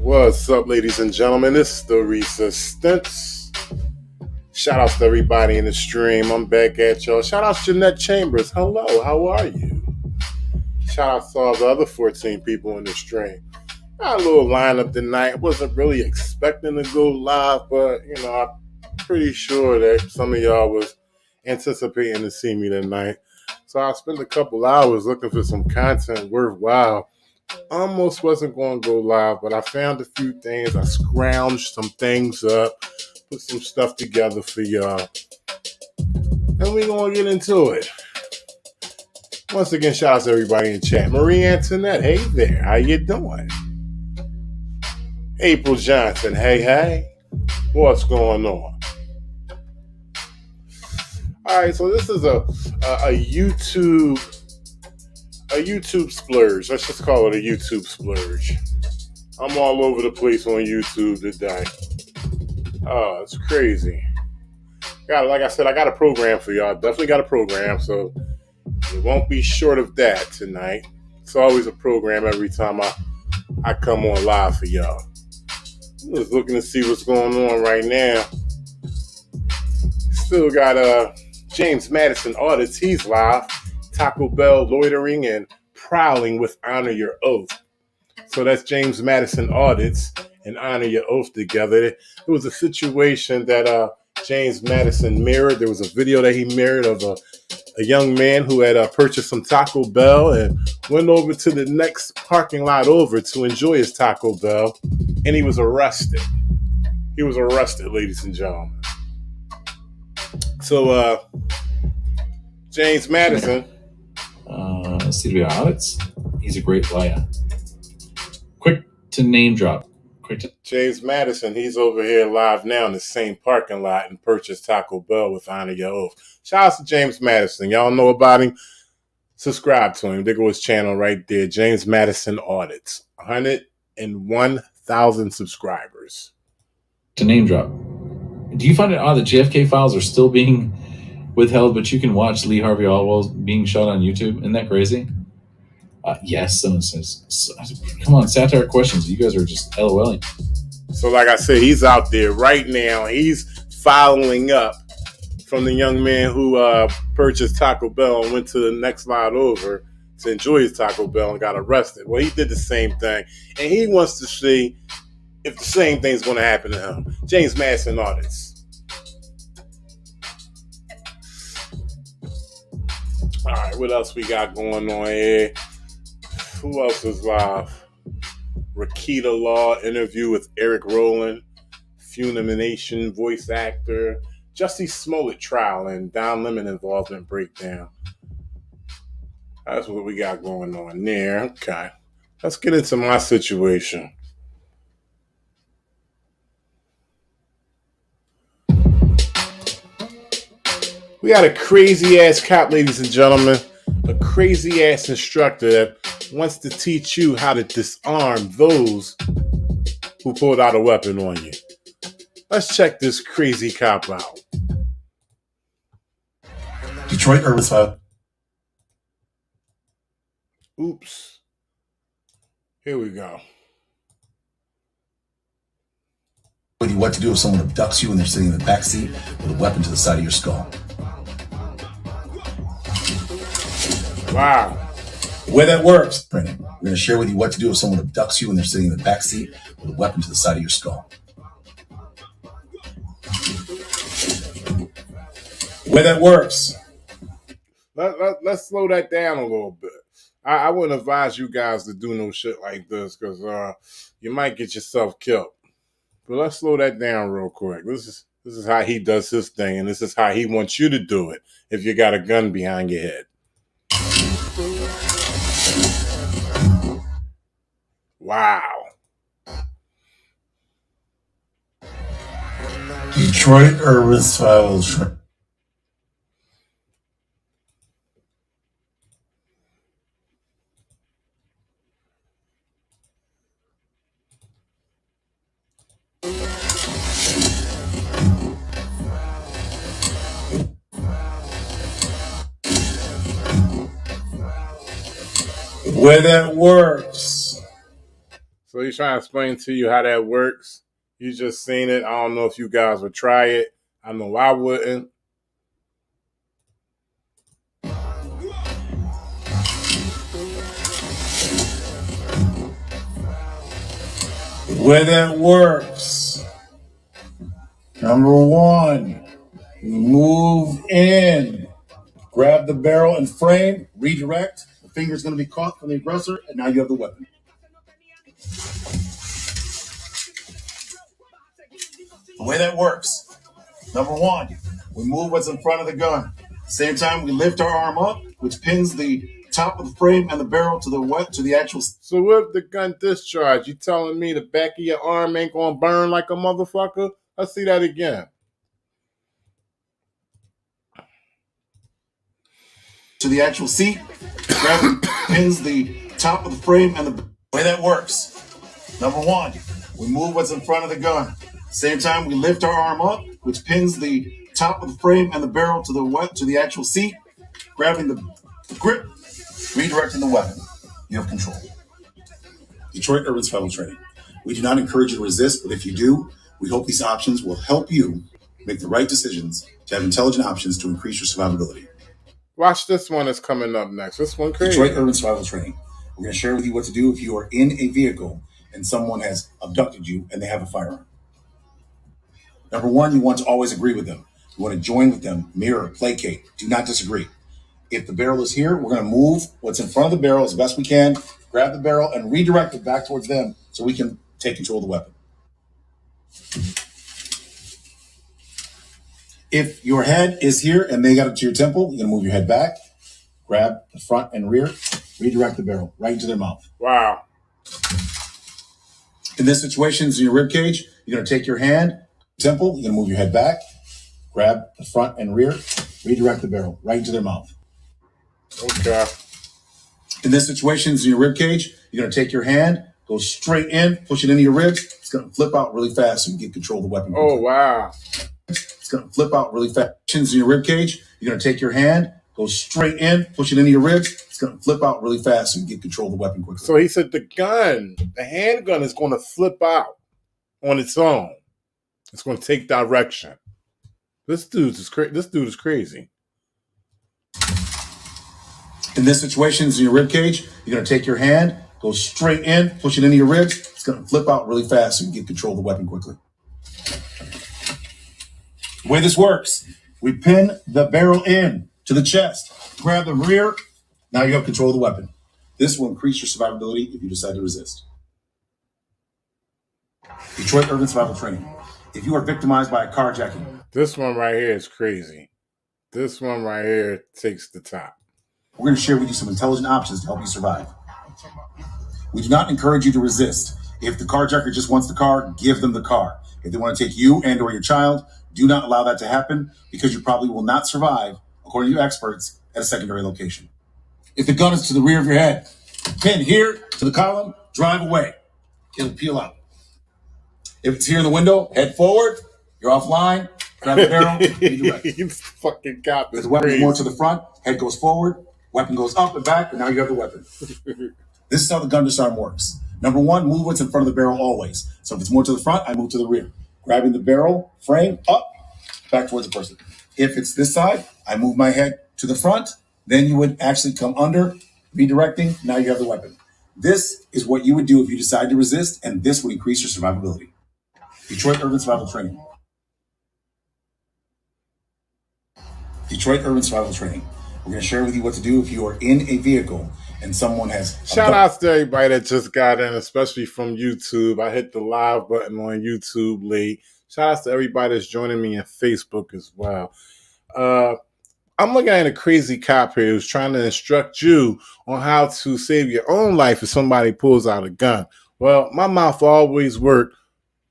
What's up, ladies and gentlemen? It's the Resistance. Shout outs to everybody in the stream. I'm back at y'all. Shout outs to Jeanette Chambers. Hello, how are you? Shout outs to all the other 14 people in the stream. Got a little lineup tonight. I wasn't really expecting to go live, but I'm pretty sure that some of y'all was anticipating to see me tonight. So I spent a couple hours looking for some content worthwhile. Almost wasn't going to go live, but I found a few things. I scrounged some things up, put some stuff together for y'all, and we're going to get into it. Once again, shout out to everybody in chat. Marie Antoinette, hey there, how you doing? April Johnson, hey, what's going on? All right, so this is a YouTube splurge. Let's just call it a YouTube splurge. I'm all over the place on YouTube today. Oh, it's crazy. Like I said, I got a program for y'all. Definitely got a program, so it won't be short of that tonight. It's always a program every time I come on live for y'all. I'm just looking to see what's going on right now. Still got James Madison Audit. He's live. Taco Bell loitering and prowling with Honor Your Oath. So that's James Madison Audits and Honor Your Oath together. It was a situation that James Madison mirrored. There was a video that he mirrored of a young man who had purchased some Taco Bell and went over to the next parking lot over to enjoy his Taco Bell, and he was arrested. He was arrested, ladies and gentlemen. So James Madison... CWI Audits. He's a great player. Quick to name drop. James Madison, he's over here live now in the same parking lot and purchased Taco Bell with Honor Your Oath. Shout out to James Madison. Y'all know about him. Subscribe to him. There goes his channel right there. James Madison Audits. 101,000 subscribers. To name drop. Do you find it odd that JFK files are still being withheld, but you can watch Lee Harvey Oswald being shot on YouTube? Isn't that crazy? Yes, someone says, come on, satire questions. You guys are just LOLing. So like I said, he's out there right now. He's following up from the young man who purchased Taco Bell and went to the next lot over to enjoy his Taco Bell and got arrested. Well, he did the same thing, and he wants to see if the same thing's going to happen to him. James Madison Audits. All right, what else we got going on here? Who else is live? Rakita Law interview with Eric Rowland, Funimation voice actor, Jussie Smollett trial, and Don Lemon involvement breakdown. That's what we got going on there. Okay, let's get into my situation. We got a crazy-ass cop, ladies and gentlemen. A crazy-ass instructor that wants to teach you how to disarm those who pulled out a weapon on you. Let's check this crazy cop out. Detroit Urban File. Oops. Here we go. What to do if someone abducts you and they're sitting in the back seat with a weapon to the side of your skull. Wow. The way that works, Brennan, we're going to share with you what to do if someone abducts you and they're sitting in the back seat with a weapon to the side of your skull. The way that works. Let's slow that down a little bit. I wouldn't advise you guys to do no shit like this because you might get yourself killed. But let's slow that down real quick. This is how he does his thing, and this is how he wants you to do it if you got a gun behind your head. Wow. Detroit Urban Files. The way that works. So he's trying to explain to you how that works. You just seen it. I don't know if you guys would try it. I know I wouldn't. Where that works. Number one, move in. Grab the barrel and frame, redirect. The finger's going to be caught from the aggressor, and now you have the weapon. The way that works. Number one, we move what's in front of the gun. Same time, we lift our arm up, which pins the top of the frame and the barrel to the actual. So with the gun discharge, you telling me the back of your arm ain't gonna burn like a motherfucker? Let's see that again. To the actual seat, pins the top of the frame and the way that works. Number one, we move what's in front of the gun. Same time, we lift our arm up, which pins the top of the frame and the barrel to the actual seat, grabbing the grip, redirecting the weapon. You have control. Detroit Urban Survival Training. We do not encourage you to resist, but if you do, we hope these options will help you make the right decisions to have intelligent options to increase your survivability. Watch this one that's coming up next. This one crazy. Detroit Urban Survival Training. We're going to share with you what to do if you are in a vehicle and someone has abducted you and they have a firearm. Number one, you want to always agree with them. You want to join with them, mirror, placate. Do not disagree. If the barrel is here, we're going to move what's in front of the barrel as best we can, grab the barrel and redirect it back towards them so we can take control of the weapon. If your head is here and they got it to your temple, you're going to move your head back, grab the front and rear, redirect the barrel right into their mouth. Wow. In this situation, it's in your rib cage. You're going to take your hand, temple, you're going to move your head back, grab the front and rear, redirect the barrel right into their mouth. Okay. In this situation, it's in your rib cage. You're going to take your hand, go straight in, push it into your ribs. It's going to flip out really fast so you can get control of the weapon. Oh, wow. It's going to flip out really fast. In your rib cage, you're going to take your hand, go straight in, push it into your ribs. It's going to flip out really fast so you can get control of the weapon quickly. So he said the handgun is going to flip out on its own. It's going to take direction. This dude is crazy. In this situation, it's in your rib cage. You're going to take your hand, go straight in, push it into your ribs. It's going to flip out really fast so you can get control of the weapon quickly. The way this works, we pin the barrel in to the chest, grab the rear. Now you have control of the weapon. This will increase your survivability if you decide to resist. Detroit Urban Survival Training. If you are victimized by a carjacking. This one right here is crazy. This one right here takes the top. We're going to share with you some intelligent options to help you survive. We do not encourage you to resist. If the carjacker just wants the car, give them the car. If they want to take you and or your child, do not allow that to happen because you probably will not survive, according to experts, at a secondary location. If the gun is to the rear of your head, pin here to the column, drive away. It'll peel out. If it's here in the window, head forward, you're offline, grab the barrel, redirect. You fucking cop. If the weapon is more to the front, head goes forward, weapon goes up and back, and now you have the weapon. This is how the gun disarm works. Number one, move what's in front of the barrel always. So if it's more to the front, I move to the rear. Grabbing the barrel, frame, up, back towards the person. If it's this side, I move my head to the front, then you would actually come under, redirecting, now you have the weapon. This is what you would do if you decide to resist, and this would increase your survivability. Detroit Urban Survival Training. Detroit Urban Survival Training. We're going to share with you what to do if you are in a vehicle and someone has... Shout out to everybody that just got in, especially from YouTube. I hit the live button on YouTube late. Shout out to everybody that's joining me on Facebook as well. I'm looking at a crazy cop here who's trying to instruct you on how to save your own life if somebody pulls out a gun. Well, my mouth always worked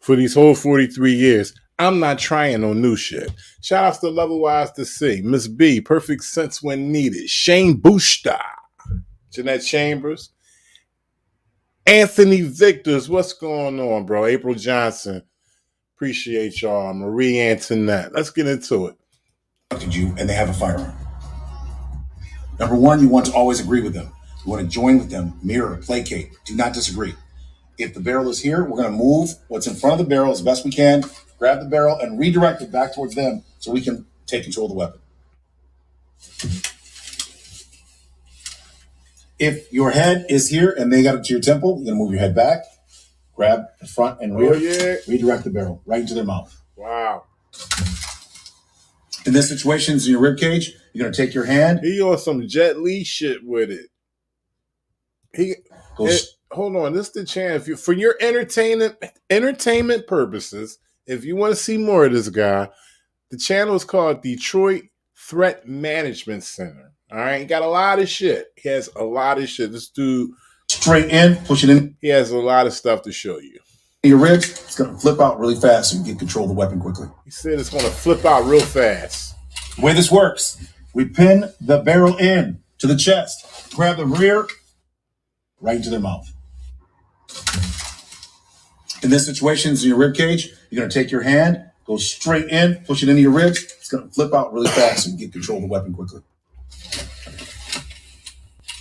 for these whole 43 years. I'm not trying no new shit. Shout out to Level Wise to See, Miss B, Perfect Sense When Needed, Shane Booster, Jeanette Chambers, Anthony Victors. What's going on, bro? April Johnson. Appreciate y'all. Marie Antoinette. Let's get into it. You and they have a firearm. Number one, you want to always agree with them. You want to join with them, mirror, placate. Do not disagree. If the barrel is here, we're going to move what's in front of the barrel as best we can, grab the barrel and redirect it back towards them so we can take control of the weapon. If your head is here and they got it to your temple, you're going to move your head back, grab the front and rear, redirect the barrel right into their mouth. Wow. In this situation, it's in your rib cage. You're going to take your hand. He on some Jet Li shit with it. Hold on, this is the channel. If you, for your entertainment purposes, if you want to see more of this guy, the channel is called Detroit Threat Management Center. All right, he got a lot of shit. He has a lot of shit. This dude, straight in, push it in. He has a lot of stuff to show you. Your ribs, it's going to flip out really fast so you can get control of the weapon quickly. He said it's going to flip out real fast. The way this works, we pin the barrel in to the chest, grab the rear, right into their mouth. In this situation, it's in your rib cage. You're going to take your hand, go straight in, push it into your ribs. It's going to flip out really fast so you can get control of the weapon quickly.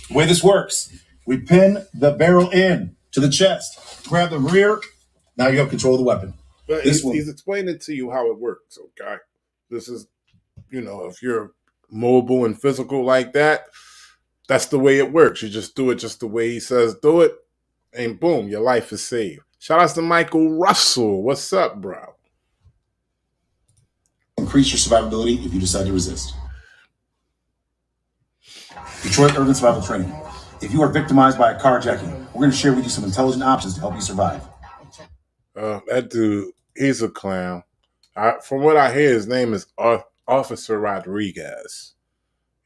The way this works, we pin the barrel in to the chest, grab the rear. Now you have control of the weapon. But he's explaining to you how it works, okay? This is, if you're mobile and physical like that, that's the way it works. You just do it just the way he says do it, and boom, your life is saved. Shout out to Michael Russell. What's up, bro? Increase your survivability if you decide to resist. Detroit Urban Survival Training. If you are victimized by a carjacking, we're going to share with you some intelligent options to help you survive. That dude, he's a clown. From what I hear, his name is Officer Rodriguez.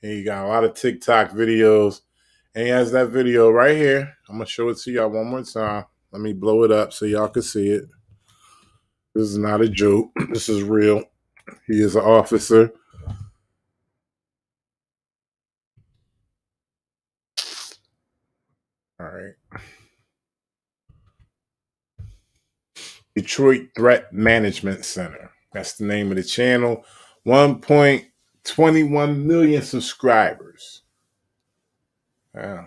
He got a lot of TikTok videos, and he has that video right here. I'm going to show it to y'all one more time. Let me blow it up so y'all can see it. This is not a joke. This is real. He is an officer. All right. Detroit Threat Management Center. That's the name of the channel. 1.21 million subscribers. Wow.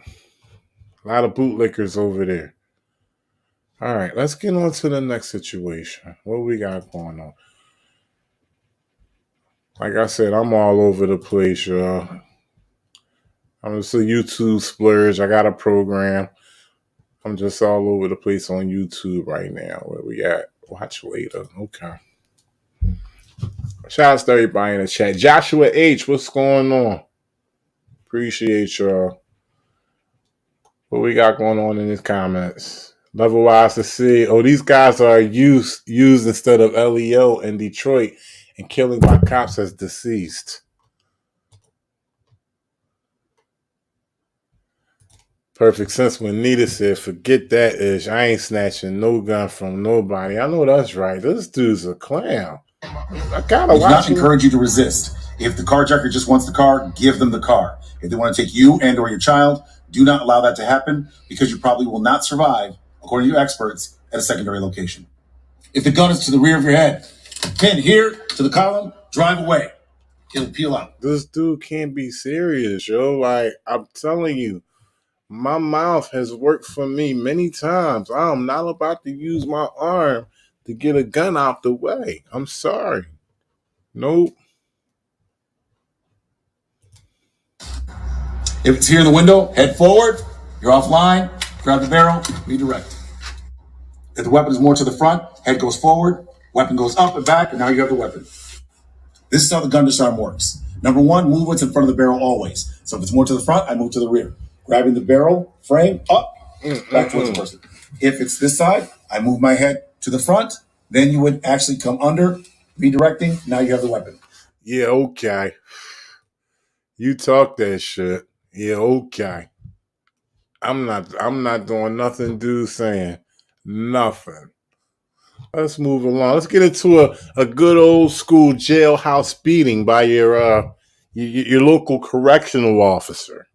A lot of bootlickers over there. All right, let's get on to the next situation. What we got going on? Like I said, I'm all over the place, y'all. I'm just a YouTube splurge. I got a program. I'm just all over the place on YouTube right now. Where we at? Watch later. Okay. Shout out to everybody in the chat. Joshua H, what's going on? Appreciate y'all. What we got going on in these comments? Level wise to see. Oh, these guys are used instead of LEO in Detroit and killing by cops as deceased. Perfect sense when Nita said, forget that ish. I ain't snatching no gun from nobody. I know that's right. This dude's a clown. I gotta watch him. We do not encourage you to resist. If the carjacker just wants the car, give them the car. If they want to take you and or your child, do not allow that to happen because you probably will not survive, according to experts, at a secondary location. If the gun is to the rear of your head, pin here to the column, drive away. It'll peel out. This dude can't be serious, yo. Like, I'm telling you, my mouth has worked for me many times. I'm not about to use my arm to get a gun out the way. I'm sorry. Nope. If it's here in the window, head forward. You're offline. Grab the barrel, redirect. If the weapon is more to the front, head goes forward, weapon goes up and back, and now you have the weapon. This is how the gun disarm works. Number one, move what's in front of the barrel always. So if it's more to the front, I move to the rear. Grabbing the barrel, frame, up, back towards the person. If it's this side, I move my head to the front, then you would actually come under, redirecting, now you have the weapon. Yeah, okay. You talk that shit. Yeah, okay. I'm not doing nothing dude saying. Nothing. Let's move along. Let's get into a good old school jailhouse beating by your local correctional officer.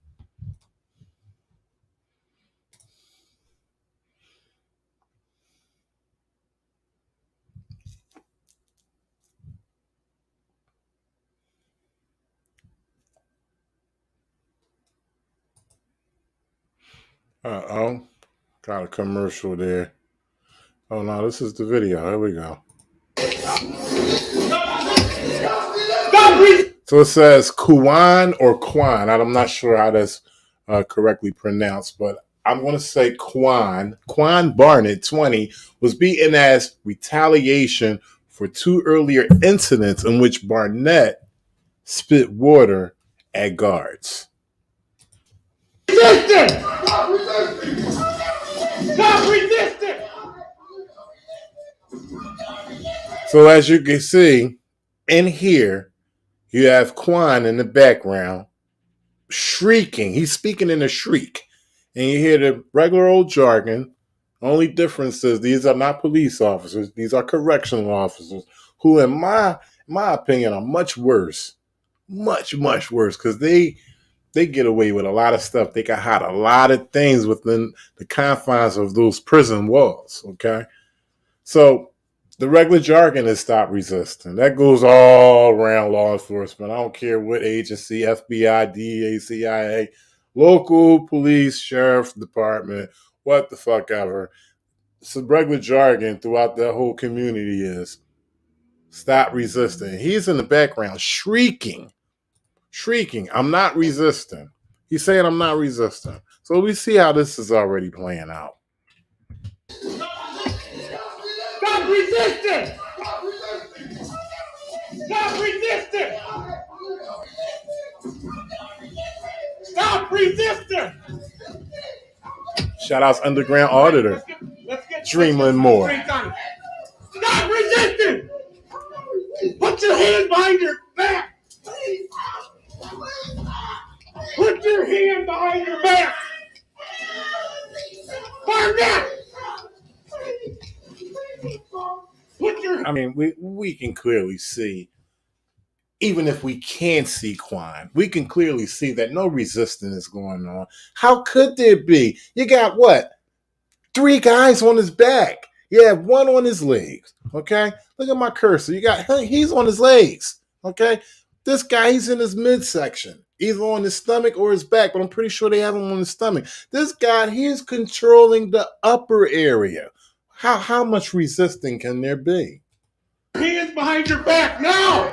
Uh-oh. Got a commercial there. Oh no, this is the video. Here we go. So it says Kuan or Quan. I'm not sure how that's correctly pronounced, but I'm going to say Quan. Quan Barnett, 20, was beaten as retaliation for 2 earlier incidents in which Barnett spit water at guards. Resisting! Stop resisting! Stop resisting! So as you can see, in here, you have Quan in the background shrieking. He's speaking in a shriek. And you hear the regular old jargon. Only difference is these are not police officers. These are correctional officers who, in my opinion, are much worse. Much, much worse because they get away with a lot of stuff. They can hide a lot of things within the confines of those prison walls, okay? So the regular jargon is stop resisting. That goes all around law enforcement. I don't care what agency, FBI, DEA, CIA, local police, sheriff's department, what the fuck ever. So regular jargon throughout the whole community is stop resisting. He's in the background shrieking, I'm not resisting. He's saying I'm not resisting. So we see how this is already playing out. Stop resisting! Stop resisting! Stop resisting! Shout outs Underground Auditor. Dreaming more. Stop resisting! Put your hand behind your back! Put your hand behind your back! Barnett! I mean, we can clearly see, even if we can't see Quan, we can clearly see that no resistance is going on. How could there be? You got what? 3 guys on his back. You have 1 on his legs. Okay? Look at my cursor. He's on his legs. Okay? This guy, he's in his midsection. Either on his stomach or his back, but I'm pretty sure they have him on his stomach. This guy, he's controlling the upper area. How much resisting can there be? Hands behind your back now!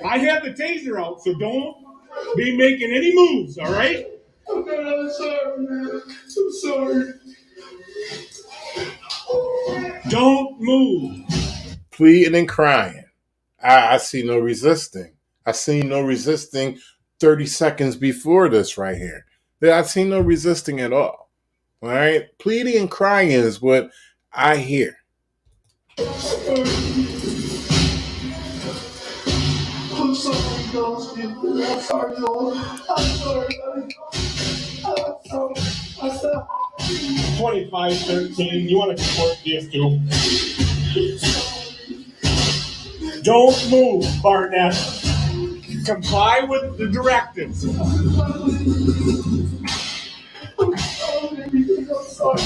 I have the taser out, so don't be making any moves, all right? I'm sorry, man. I'm sorry. Don't move. Pleading and crying. I see no resisting. I seen no resisting 30 seconds before this right here. I seen no resisting at all. All right? Pleading and crying is what I hear. I'm sorry, Dawson. I'm sorry, Lord. I'm sorry. I'm sorry. 2513. You want to support this too? Don't move, Barnett. Comply with the directives. I'm sorry.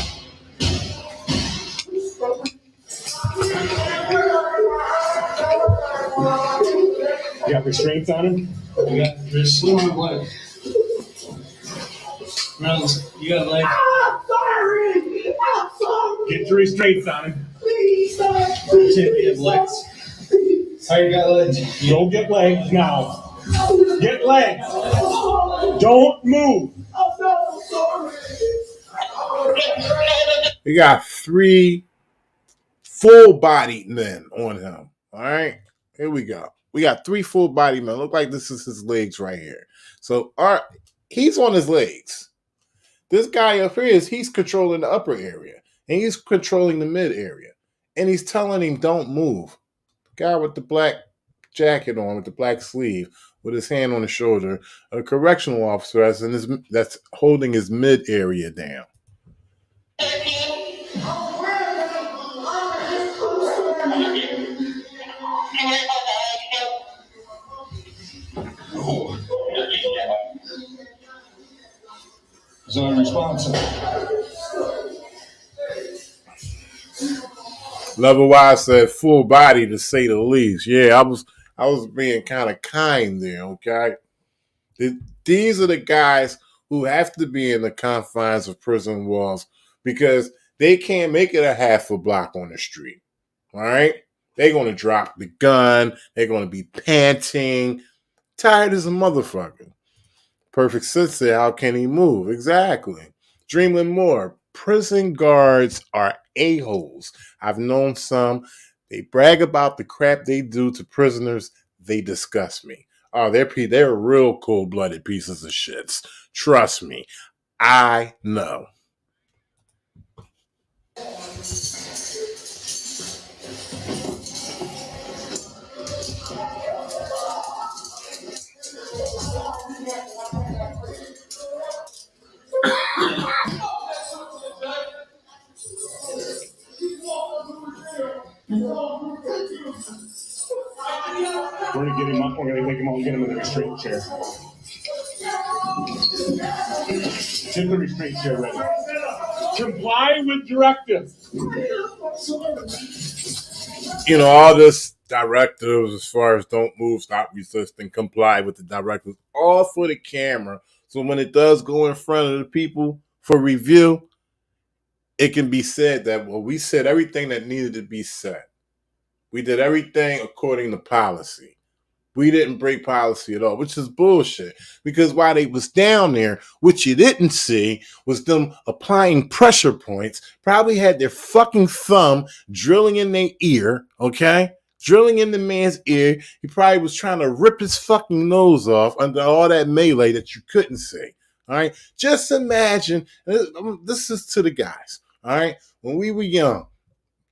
You got restraints on him? You got restraints on leg. Reynolds, you got leg. I'm sorry. Get your restraints on him. Please, you have legs. How you got legs? You don't get legs now. Get legs. Don't move. I'm sorry. We got 3 full-bodied men on him. All right? Here we go. We got 3 full-bodied men. Look like this is his legs right here. So he's on his legs. This guy up here he's controlling the upper area. And he's controlling the mid area. And he's telling him don't move. The guy with the black jacket on, with the black sleeve, with his hand on his shoulder, a correctional officer that's holding his mid area down. Is that responsible? Level Wise said full body to say the least. Yeah, I was being kind of kind there, okay? These are the guys who have to be in the confines of prison walls because they can't make it a half a block on the street. All right? They're going to drop the gun. They're going to be panting. Tired as a motherfucker. Perfect sense there. How can he move? Exactly. Dreamland Moore. Prison guards are a-holes. I've known some. They brag about the crap they do to prisoners. They disgust me. Oh, they're real cold-blooded pieces of shits. Trust me. I know. We're gonna get him up. We're gonna take him out and get him in the restraint chair. Get the restraint chair ready. Comply with directives. You know, all this directives as far as don't move, stop resisting, comply with the directives, all for the camera. So when it does go in front of the people for review, it can be said that, well, we said everything that needed to be said. We did everything according to policy. We didn't break policy at all, which is bullshit. Because while they was down there, what you didn't see was them applying pressure points, probably had their fucking thumb drilling in their ear, okay? Drilling in the man's ear. He probably was trying to rip his fucking nose off under all that melee that you couldn't see, all right? Just imagine, this is to the guys, all right? When we were young,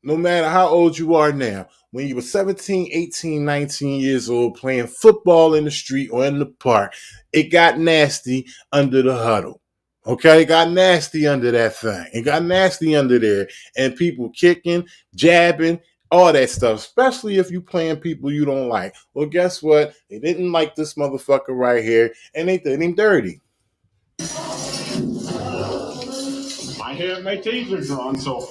no matter how old you are now, when you were 17, 18, 19 years old playing football in the street or in the park, it got nasty under the huddle. Okay? It got nasty under that thing. It got nasty under there. And people kicking, jabbing, all that stuff, especially if you playing people you don't like. Well, guess what? They didn't like this motherfucker right here, and they did him dirty. I have my taser drawn, so.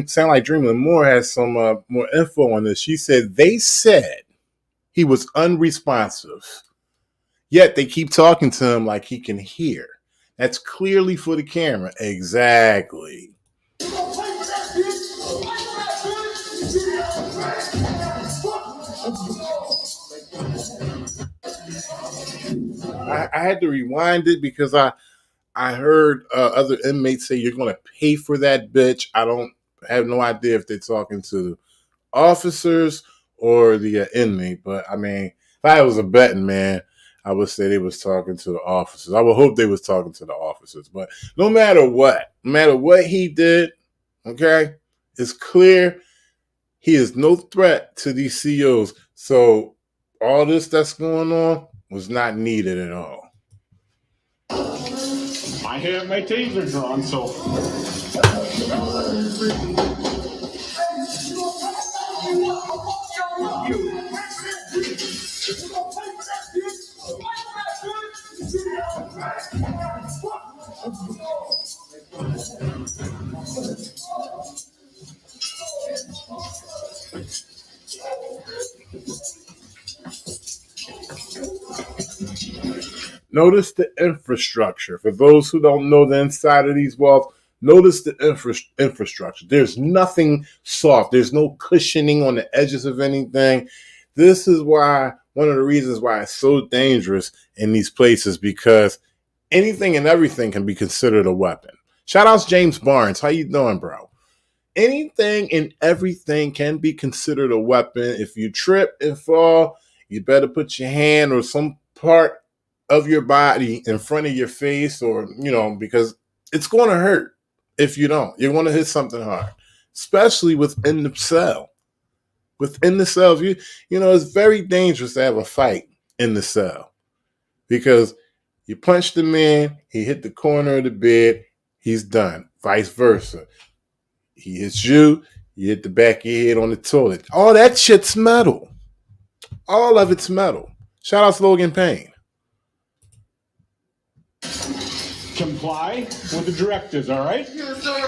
Sound like Dreamland Moore has some more info on this. She said they said he was unresponsive, yet they keep talking to him like he can hear. That's clearly for the camera. Exactly. I had to rewind it because I heard other inmates say you're going to pay for that bitch. I have no idea if they're talking to officers or the inmate, but I mean, if I was a betting man, I would say they was talking to the officers. I would hope they was talking to the officers, but no matter what he did, okay, it's clear he is no threat to these COs. So all this that's going on was not needed at all. I have my taser drawn, so. Notice the infrastructure. For those who don't know the inside of these walls, notice the infrastructure. There's nothing soft. There's no cushioning on the edges of anything. This is why, one of the reasons why it's so dangerous in these places, because anything and everything can be considered a weapon. Shout out to James Barnes. How you doing, bro? Anything and everything can be considered a weapon. If you trip and fall, you better put your hand or some part of your body in front of your face, or, because it's going to hurt if you don't. You're going to hit something hard, especially within the cell. Within the cells, it's very dangerous to have a fight in the cell because you punch the man, he hit the corner of the bed, he's done. Vice versa. He hits you, you hit the back of your head on the toilet. All that shit's metal. All of it's metal. Shout out to Logan Payne. Comply with the directives, all right? Yes, sir.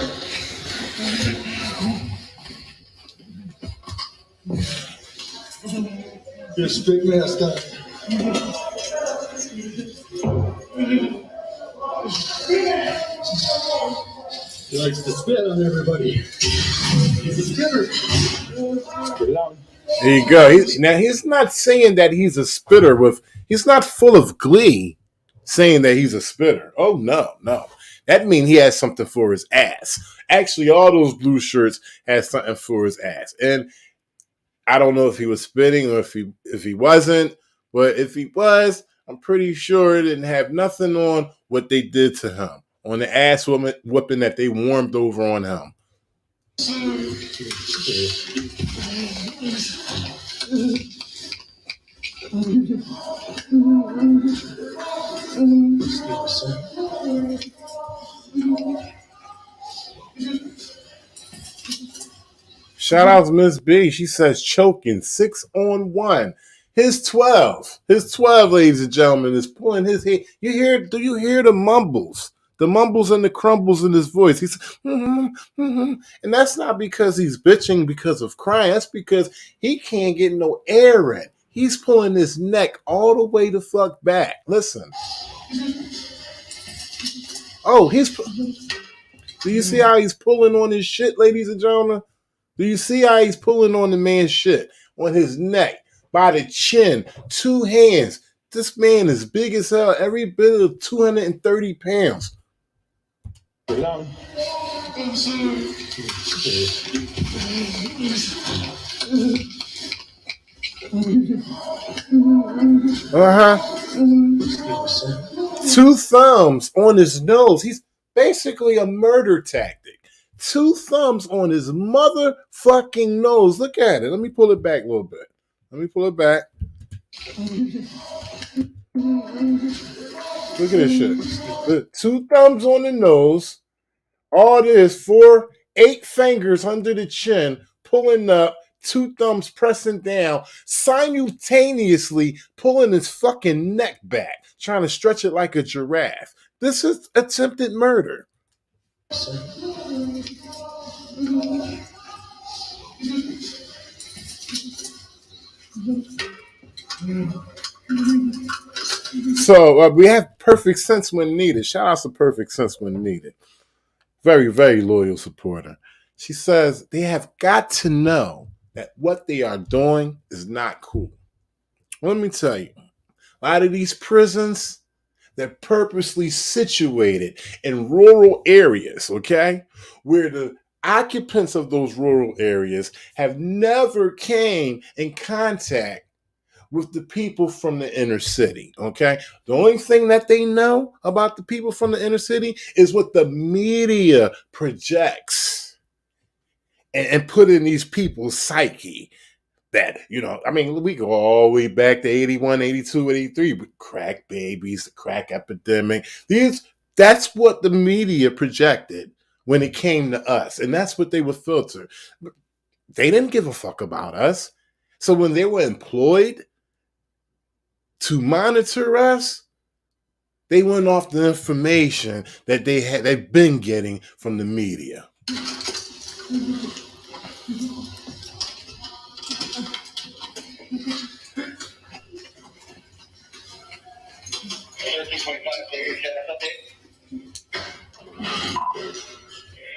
Your spit mascot. He likes to spit on everybody. He's a spitter. Get it out. There you go. Now he's not saying that he's a spitter he's not full of glee saying that he's a spitter. Oh no. That means he has something for his ass. Actually, all those blue shirts had something for his ass. And I don't know if he was spitting or if he wasn't, but if he was, I'm pretty sure it didn't have nothing on what they did to him, on the ass whooping that they warmed over on him. Shout out to Miss B. She says choking 6-on-1. His 12, ladies and gentlemen, is pulling his head. Do you hear the mumbles? The mumbles and the crumbles in his voice. He's and that's not because he's bitching because of crying. That's because he can't get no air in. He's pulling his neck all the way the fuck back. Listen. Oh, do you see how he's pulling on his shit, ladies and gentlemen? Do you see how he's pulling on the man's shit? On his neck, by the chin, 2 hands. This man is big as hell, every bit of 230 pounds. Uh-huh. 2 thumbs on his nose. He's basically a murder tactic. 2 thumbs on his motherfucking nose. Look at it. Let me pull it back a little bit. Let me pull it back. Look at this shit. 2 thumbs on the nose. All this 8 fingers under the chin, pulling up, 2 thumbs pressing down, simultaneously pulling his fucking neck back, trying to stretch it like a giraffe. This is attempted murder. So we have Perfect Sense when needed. Shout out to Perfect Sense when needed. Very, very loyal supporter. She says they have got to know that what they are doing is not cool. Let me tell you, a lot of these prisons, they're purposely situated in rural areas, okay, where the occupants of those rural areas have never came in contact with the people from the inner city, okay? The only thing that they know about the people from the inner city is what the media projects and put in these people's psyche. That, we go all the way back to 81, 82, 83, with crack babies, the crack epidemic. That's what the media projected when it came to us, and that's what they would filter. They didn't give a fuck about us. So when they were employed to monitor us, they went off the information that they've been getting from the media.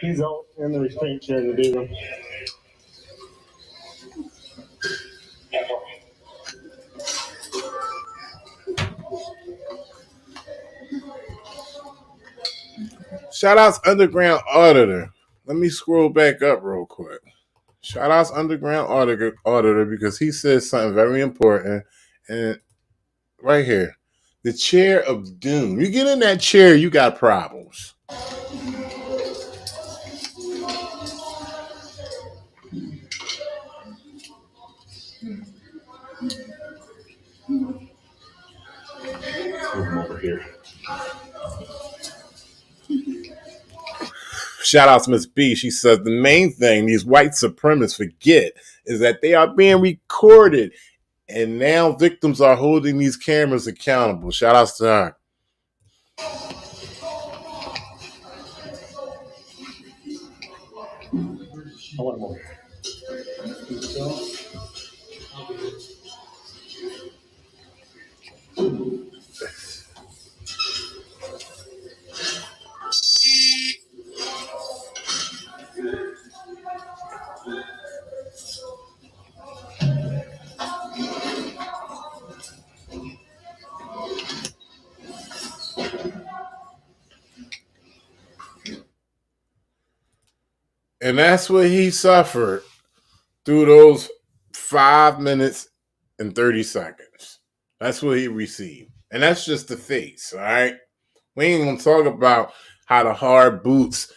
He's out in the restraint chair to do them. Shout outs Underground Auditor. Let me scroll back up real quick. Shout outs Underground Auditor because he says something very important. And right here, the chair of doom. You get in that chair, you got problems. Over here. Shout out to Miss B. She says the main thing these white supremacists forget is that they are being recorded, and now victims are holding these cameras accountable. Shout outs to her. I want more. And that's what he suffered through those 5 minutes and 30 seconds. That's what he received. And that's just the face, all right? We ain't going to talk about how the hard boots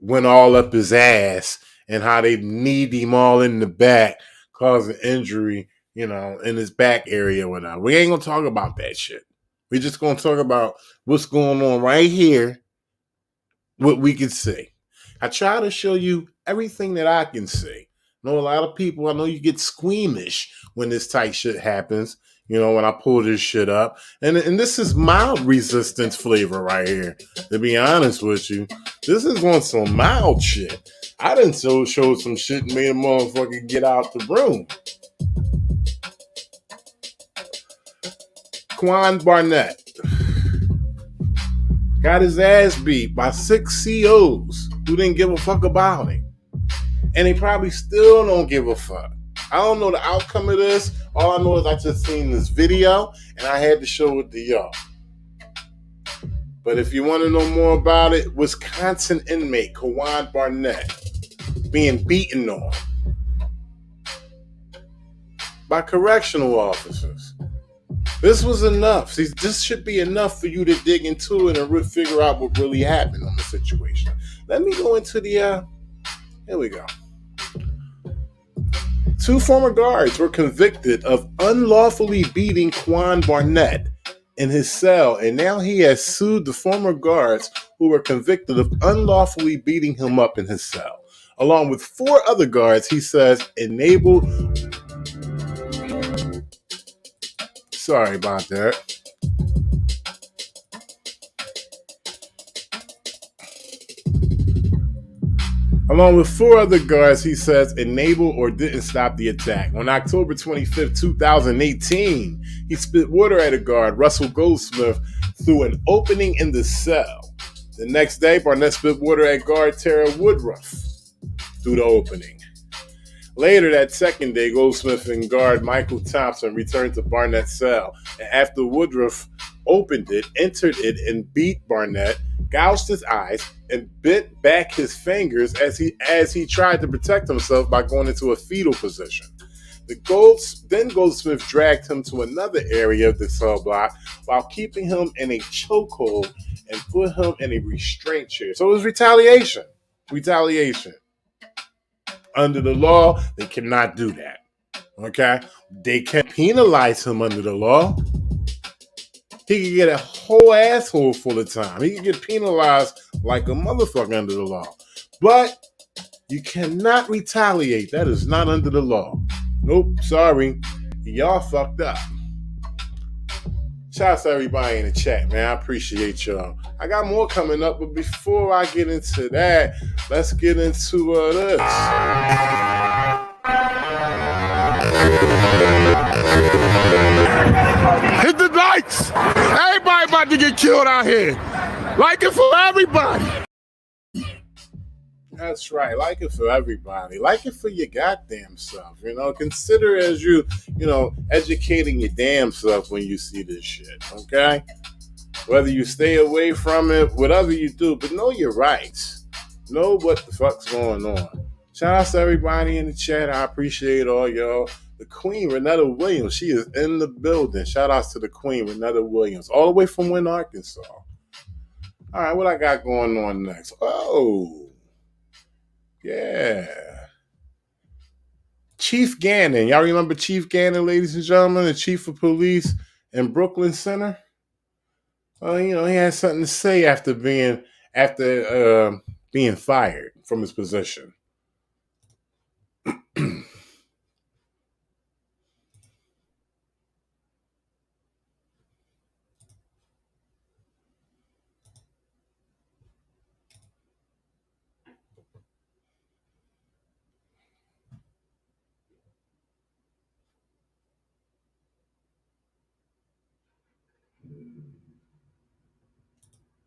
went all up his ass and how they kneed him all in the back, causing injury, in his back area or whatnot. We ain't going to talk about that shit. We're just going to talk about what's going on right here, what we can see. I try to show you everything that I can see. I know a lot of people, I know you get squeamish when this type shit happens, when I pull this shit up. And this is mild resistance flavor right here, to be honest with you. This is on some mild shit. I done show some shit and made a motherfucker get out the room. Quan Barnett got his ass beat by 6 COs who didn't give a fuck about him. And they probably still don't give a fuck. I don't know the outcome of this. All I know is I just seen this video and I had to show it to y'all. But if you want to know more about it, Wisconsin inmate Quan Barnett being beaten on by correctional officers. This was enough. See, this should be enough for you to dig into it and figure out what really happened on the situation. Let me go into the, here we go. 2 former guards were convicted of unlawfully beating Quan Barnett in his cell, and now he has sued the former guards who were convicted of unlawfully beating him up in his cell. Along with 4 other guards, he says, Sorry about that. Along with 4 other guards, he says, enabled or didn't stop the attack. On October 25th, 2018, he spit water at a guard, Russell Goldsmith, through an opening in the cell. The next day, Barnett spit water at guard Tara Woodruff through the opening. Later that second day, Goldsmith and guard Michael Thompson returned to Barnett's cell. And after Woodruff opened it, entered it, and beat Barnett, gouged his eyes, and bent back his fingers as he tried to protect himself by going into a fetal position. Then Goldsmith dragged him to another area of the cell block while keeping him in a chokehold and put him in a restraint chair. So it was retaliation. Retaliation. Under the law, they cannot do that. Okay? They can penalize him under the law. He could get a whole asshole full of time. He could get penalized like a motherfucker under the law. But you cannot retaliate. That is not under the law. Nope, sorry. Y'all fucked up. Shout out to everybody in the chat, man. I appreciate y'all. I got more coming up, but before I get into that, let's get into this. Hit the lights! Everybody about to get killed out here. Like it for everybody. That's right. Like it for everybody. Like it for your goddamn self. Consider as you educating your damn self when you see this shit. Okay? Whether you stay away from it, whatever you do, but know your rights. Know what the fuck's going on. Shout out to everybody in the chat. I appreciate all y'all. The Queen, Renetta Williams, she is in the building. Shout outs to the Queen, Renetta Williams, all the way from Wynn, Arkansas. All right, what I got going on next? Oh, yeah. Chief Gannon. Y'all remember Chief Gannon, ladies and gentlemen, the chief of police in Brooklyn Center? Well, he had something to say after being fired from his position.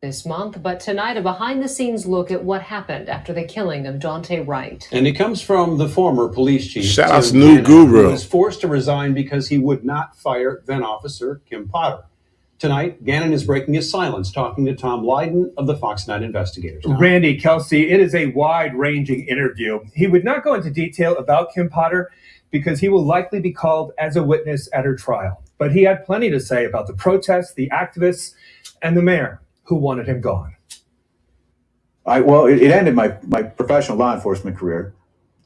This month, but tonight a behind-the-scenes look at what happened after the killing of Daunte Wright. And it comes from the former police chief. Shout out to New Guru. Who was forced to resign because he would not fire then officer Kim Potter. Tonight, Gannon is breaking his silence, talking to Tom Lydon of the Fox 9 investigators. Randy, Kelsey, it is a wide-ranging interview. He would not go into detail about Kim Potter because he will likely be called as a witness at her trial. But he had plenty to say about the protests, the activists, and the mayor who wanted him gone. It ended my professional law enforcement career.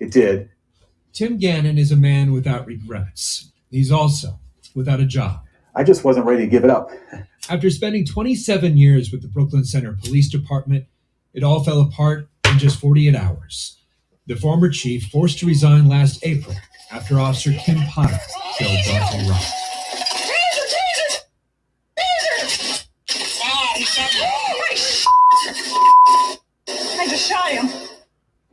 It did. Tim Gannon is a man without regrets. He's also without a job. I just wasn't ready to give it up. After spending 27 years with the Brooklyn Center Police Department, it all fell apart in just 48 hours. The former chief forced to resign last April after Officer Kim Potter killed Dante Ross. I just shot him.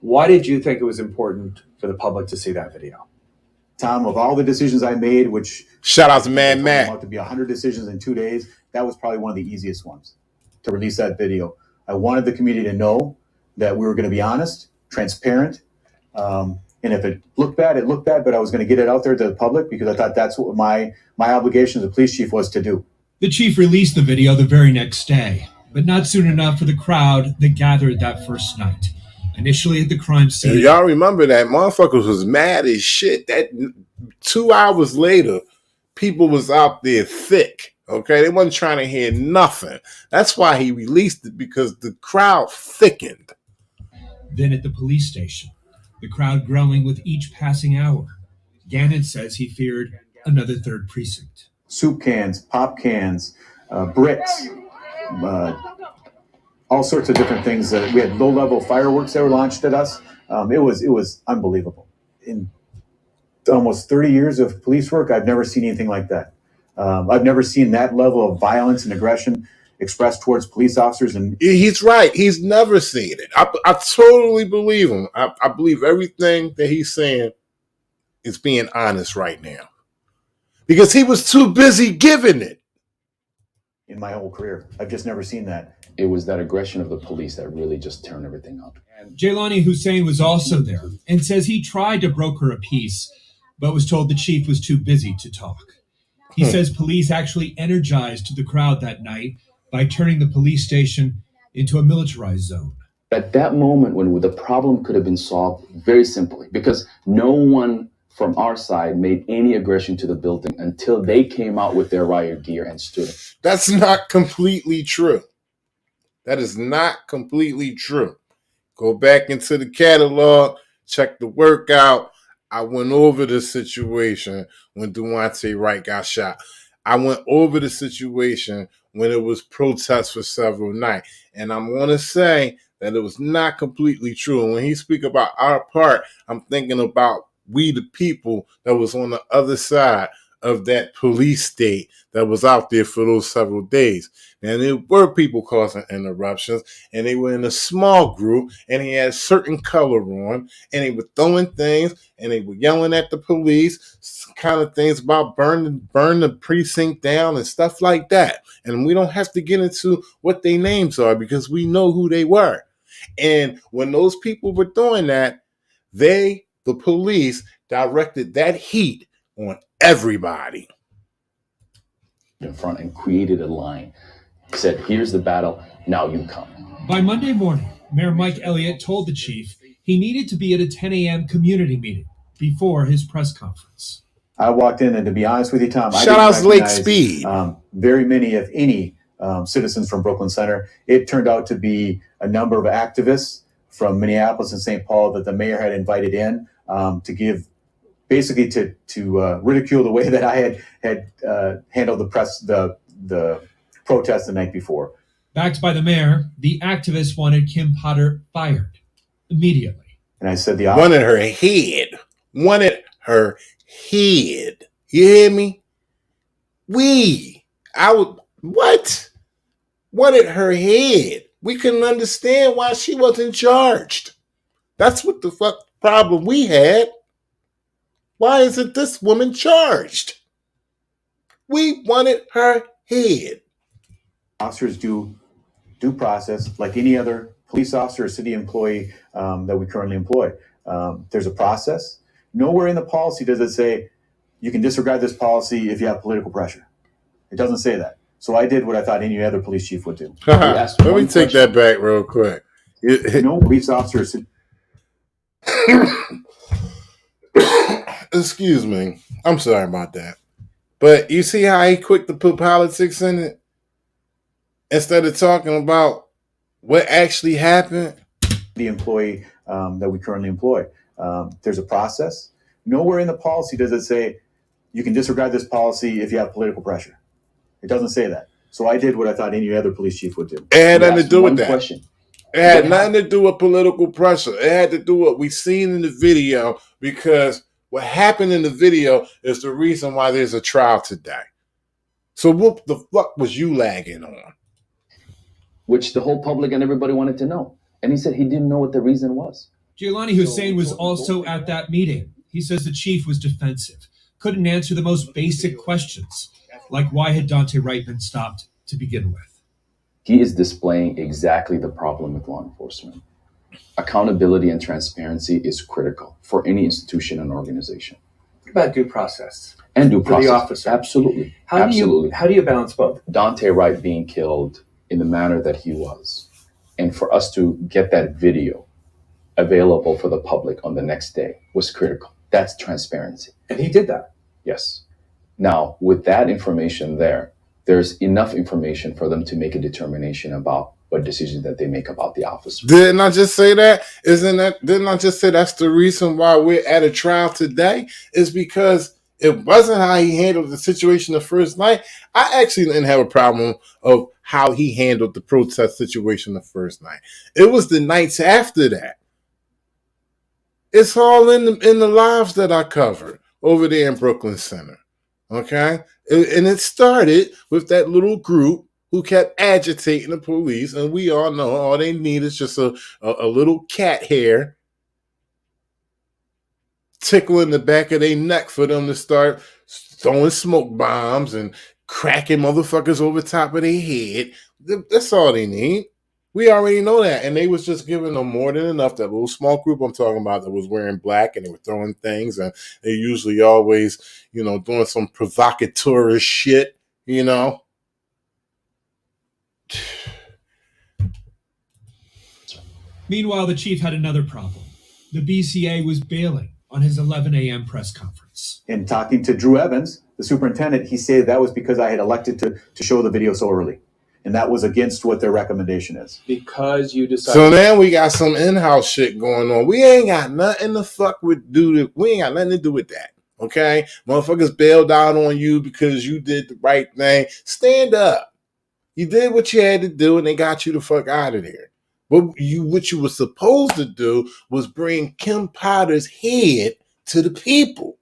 Why did you think it was important for the public to see that video? Tom, of all the decisions I made, which shout out to Man Matt, about to be 100 decisions in 2 days, that was probably one of the easiest ones to release that video. I wanted the community to know that we were going to be honest, transparent, and if it looked bad, it looked bad. But I was going to get it out there to the public because I thought that's what my obligation as a police chief was to do. The chief released the video the very next day, but not soon enough for the crowd that gathered that first night. Initially at the crime scene. Y'all remember that motherfuckers was mad as shit. That 2 hours later, people was out there thick. Okay, they wasn't trying to hear nothing. That's why he released it, because the crowd thickened. Then at the police station, the crowd growing with each passing hour. Gannon says he feared another third precinct. Soup cans, pop cans, bricks, all sorts of different things. We had low-level fireworks that were launched at us. It was unbelievable. In almost 30 years of police work, I've never seen anything like that. I've never seen that level of violence and aggression expressed towards police officers. And he's right. He's never seen it. I totally believe him. I believe everything that he's saying is being honest right now, because he was too busy giving it. In my whole career, I've just never seen that. It was that aggression of the police that really just turned everything up. Jaylani Hussein was also there and says he tried to broker a peace, but was told the chief was too busy to talk. He says police actually energized the crowd that night by turning the police station into a militarized zone. At that moment when the problem could have been solved very simply, because no one from our side made any aggression to the building until they came out with their riot gear and stood up. That's not completely true. That is not completely true. Go back into the catalog, check the workout. I went over the situation when Duante Wright got shot. I went over the situation when it was protests for several nights. And I'm going to say that it was not completely true. And when he speak about our part, I'm thinking about we the people that was on the other side of that police state that was out there for those several days. And there were people causing interruptions, and they were in a small group, and he had a certain color on, and they were throwing things, and they were yelling at the police, kind of things about burn the precinct down and stuff like that. And we don't have to get into what their names are because we know who they were. And when those people were doing that, the police, directed that heat on everybody in front and created a line. He said, here's the battle, now you come. By Monday morning, Mayor Mike Elliott told the chief he needed to be at a 10 a.m. community meeting before his press conference. I walked in, and to be honest with you, Tom, shout out to Lake Speed. Very many, if any, citizens from Brooklyn Center. It turned out to be a number of activists from Minneapolis and St. Paul that the mayor had invited in to give, basically to ridicule the way that I had handled the protest the night before. Backed by the mayor, the activists wanted Kim Potter fired immediately. And I said wanted her head. Wanted her head. You hear me? What? Wanted her head. We couldn't understand why she wasn't charged. That's what the fuck problem we had. Why isn't this woman charged? We wanted her head. Officers do due process like any other police officer or city employee that we currently employ. There's a process. Nowhere in the policy does it say you can disregard this policy if you have political pressure. It doesn't say that. So I did what I thought any other police chief would do. Let me take that back real quick. No police officers. Excuse me. I'm sorry about that. But you see how he quick to put politics in it? Instead of talking about what actually happened? The employee that we currently employ. There's a process. Nowhere in the policy does it say you can disregard this policy if you have political pressure. It doesn't say that. So I did what I thought any other police chief would do. It had nothing to do with that. It had nothing to do with political pressure. It had to do with what we seen in the video, because what happened in the video is the reason why there's a trial today. So what the fuck was you lagging on? Which the whole public and everybody wanted to know. And he said he didn't know what the reason was. Giuliani Hussein was also at that meeting. He says the chief was defensive, couldn't answer the most basic questions, like why had Dante Wright been stopped to begin with. He is displaying exactly the problem with law enforcement. Accountability and transparency is critical for any institution and organization. What about due process? And due process. For the officer. Absolutely. How do you balance both? Dante Wright being killed in the manner that he was, and for us to get that video available for the public on the next day was critical. That's transparency. And he did that. Yes. Now, with that information there's enough information for them to make a determination about what decision that they make about the officer. Didn't I just say that? Didn't I just say that's the reason why we're at a trial today? Is because it wasn't how he handled the situation the first night. I actually didn't have a problem of how he handled the protest situation the first night. It was the nights after that. It's all in the lives that I covered over there in Brooklyn Center. Okay? And it started with that little group who kept agitating the police, and we all know all they need is just a little cat hair tickling the back of their neck for them to start throwing smoke bombs and cracking motherfuckers over top of their head. That's all they need. We already know that. And they was just giving them more than enough. That little small group I'm talking about that was wearing black and they were throwing things, and they usually always, doing some provocateur shit, Meanwhile, the chief had another problem. The BCA was bailing on his 11 a.m. press conference. In talking to Drew Evans, the superintendent, he said that was because I had elected to show the video so early. And that was against what their recommendation is. Because you decided. So now we got some in-house shit going on. We ain't got nothing we ain't got nothing to do with that. Okay? Motherfuckers bailed out on you because you did the right thing. Stand up. You did what you had to do, and they got you the fuck out of there. But what you were supposed to do was bring Kim Potter's head to the people.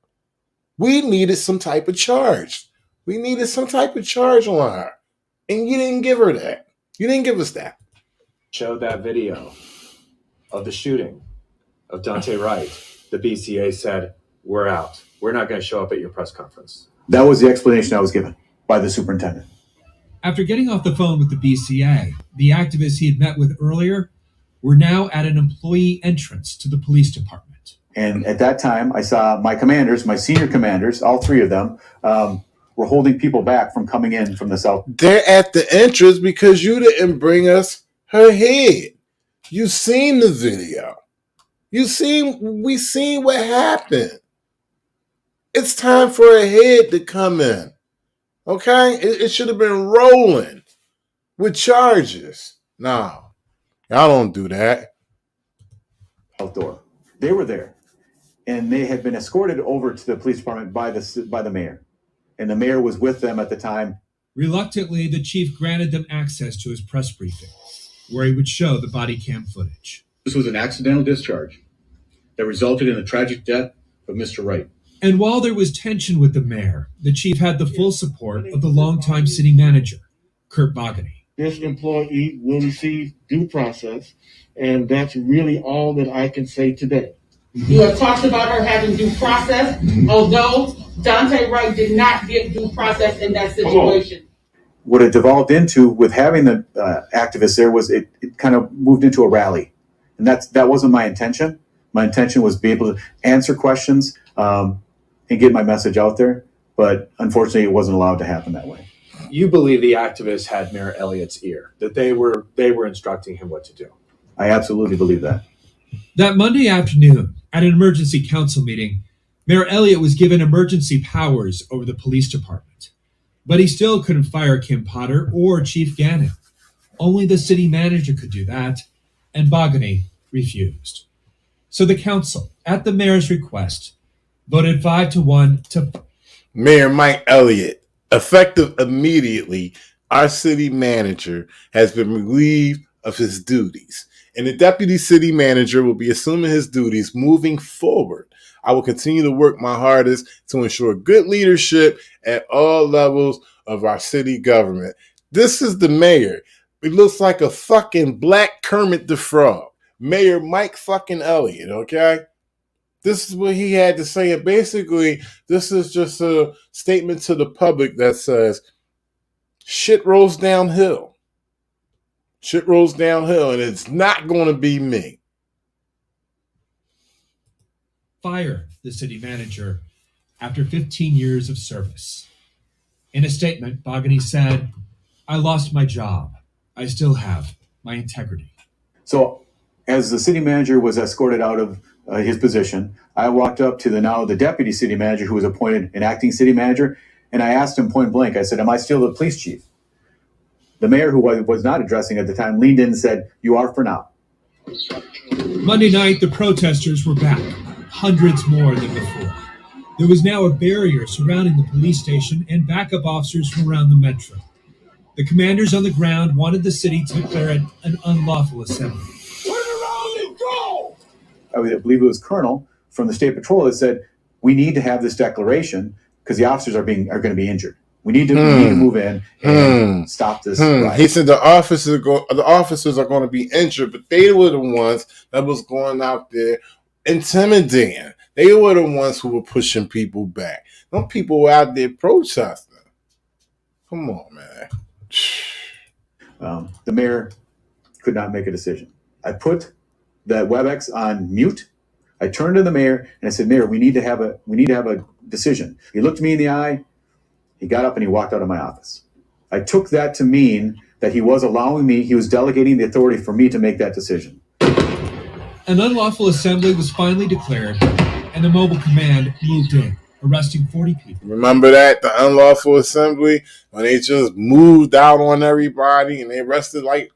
We needed some type of charge. We needed some type of charge on her. And you didn't give her that. You didn't give us that. Showed that video of the shooting of Dante Wright. The BCA said, we're out. We're not going to show up at your press conference. That was the explanation I was given by the superintendent. After getting off the phone with the BCA, the activists he had met with earlier were now at an employee entrance to the police department. And at that time, I saw my commanders, my senior commanders, all three of them, were holding people back from coming in from the south. They're at the entrance because you didn't bring us her head. You seen the video. We seen what happened. It's time for a head to come in. Okay? It should have been rolling with charges. No, y'all don't do that. Outdoor. They were there. And they had been escorted over to the police department by the mayor. And the mayor was with them at the time. Reluctantly, the chief granted them access to his press briefing, where he would show the body cam footage. This was an accidental discharge that resulted in the tragic death of Mr. Wright. And while there was tension with the mayor, the chief had the full support of the longtime city manager, Kurt Bogany. This employee will receive due process, and that's really all that I can say today. You have talked about her having due process, although Dante Wright did not get due process in that situation. What it devolved into with having the activists there was it kind of moved into a rally. And that wasn't my intention. My intention was to be able to answer questions and get my message out there. But unfortunately, it wasn't allowed to happen that way. you believe the activists had Mayor Elliott's ear, that they were instructing him what to do. I absolutely believe that. That Monday afternoon, at an emergency council meeting, Mayor Elliott was given emergency powers over the police department. But he still couldn't fire Kim Potter or Chief Gannon. Only the city manager could do that, and Bogany refused. So the council, at the mayor's request, voted 5-1 to Mayor Mike Elliott, effective immediately, our city manager has been relieved of his duties, and the deputy city manager will be assuming his duties moving forward. I will continue to work my hardest to ensure good leadership at all levels of our city government. This is the mayor. It looks like a fucking black Kermit the Frog. Mayor Mike fucking Elliott, okay? This is what he had to say. And basically, this is just a statement to the public that says, shit rolls downhill. Shit rolls downhill, and it's not going to be me. fire the city manager after 15 years of service. In a statement, Bogany said, "I lost my job. I still have my integrity." So as the city manager was escorted out of his position, I walked up to the deputy city manager, who was appointed an acting city manager, and I asked him point blank, I said, "Am I still the police chief?" The mayor, who was not addressing at the time, leaned in and said, "You are for now." Monday night, the protesters were back, hundreds more than before. There was now a barrier surrounding the police station and backup officers from around the metro. The commanders on the ground wanted the city to declare it an unlawful assembly. Turn around and go! I believe it was Colonel from the State Patrol that said, "We need to have this declaration because the officers are going to be injured. We need to move in and stop this riot." He said the officers are going to be injured, but they were the ones that was going out there intimidating. They were the ones who were pushing people back. Them people were out there protesting. Come on, man. The mayor could not make a decision. I put that WebEx on mute. I turned to the mayor and I said, "Mayor, we need to have a decision." He looked me in the eye. He got up and he walked out of my office. I took that to mean that he was delegating the authority for me to make that decision. An unlawful assembly was finally declared, and the mobile command moved in, arresting 40 people. Remember that? The unlawful assembly, when they just moved out on everybody and they arrested like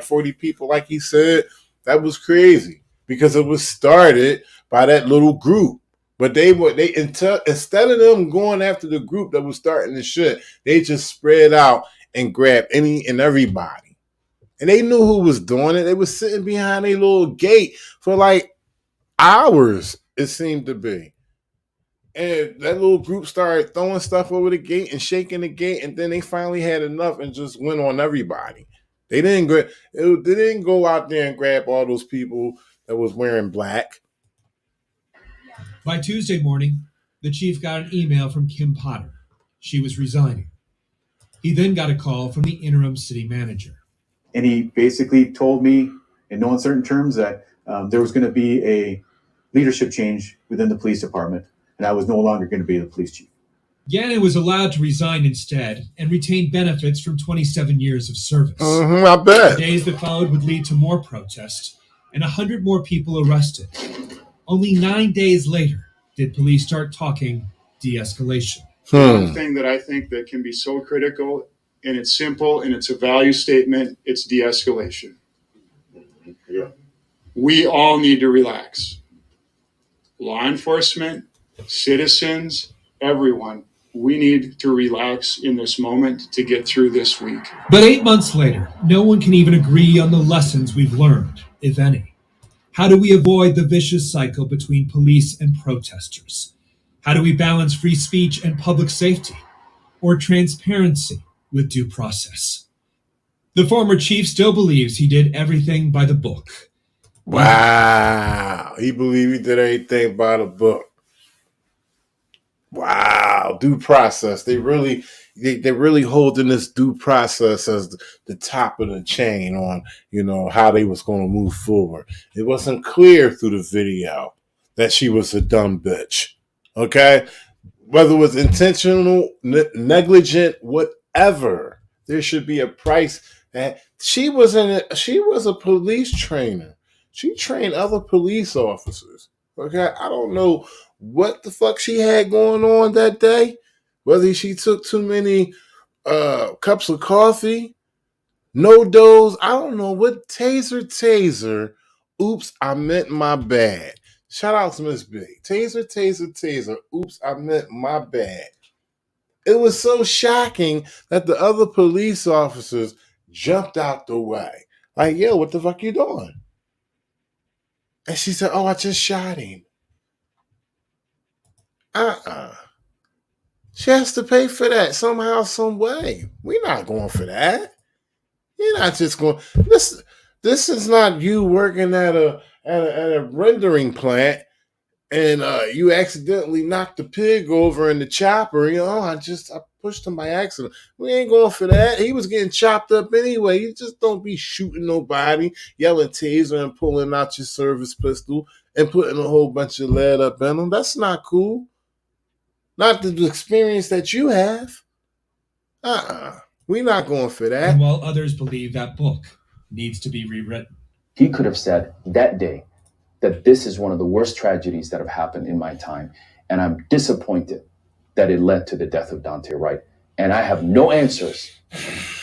40 people, like he said. That was crazy because it was started by that little group. But instead of them going after the group that was starting the shit, they just spread out and grabbed any and everybody. And they knew who was doing it. They was sitting behind a little gate for like hours, it seemed to be. And that little group started throwing stuff over the gate and shaking the gate, and then they finally had enough and just went on everybody. They didn't go out there and grab all those people that was wearing black. By Tuesday morning, the chief got an email from Kim Potter. She was resigning. He then got a call from the interim city manager. And he basically told me in no uncertain terms that there was going to be a leadership change within the police department, and I was no longer going to be the police chief. Gannon was allowed to resign instead and retain benefits from 27 years of service. I bet. The days that followed would lead to more protests and 100 more people arrested. Only 9 days later did police start talking de-escalation. One thing that I think that can be so critical, and it's simple, and it's a value statement, it's de-escalation. Yeah. We all need to relax. Law enforcement, citizens, everyone. We need to relax in this moment to get through this week. But 8 months later, no one can even agree on the lessons we've learned, if any. How do we avoid the vicious cycle between police and protesters? How do we balance free speech and public safety, or transparency with due process? The former chief still believes he did everything by the book. Wow. He believed he did everything by the book. Wow. Due process. They're really holding this due process as the top of the chain on, how they was going to move forward. It wasn't clear through the video that she was a dumb bitch. Okay? Whether it was intentional, negligent, ever. There should be a price. That she was a police trainer. She trained other police officers. Okay, I don't know what the fuck she had going on that day. Whether she took too many cups of coffee, no dose. I don't know what taser. Oops, I meant my bad. Shout out to Miss B. Taser. Oops, I meant my bad. It was so shocking that the other police officers jumped out the way. Like, yo, what the fuck you doing? And she said, oh, I just shot him. She has to pay for that somehow, some way. We're not going for that. You're not just going. This is not you working at a rendering plant and you accidentally knocked the pig over in the chopper. You know, I pushed him by accident. We ain't going for that. He was getting chopped up anyway. You just don't be shooting nobody, yelling taser and pulling out your service pistol and putting a whole bunch of lead up in them. That's not cool. Not the experience that you have. We're not going for that. And while others believe that book needs to be rewritten. He could have said that day that this is one of the worst tragedies that have happened in my time. And I'm disappointed that it led to the death of Daunte Wright. And I have no answers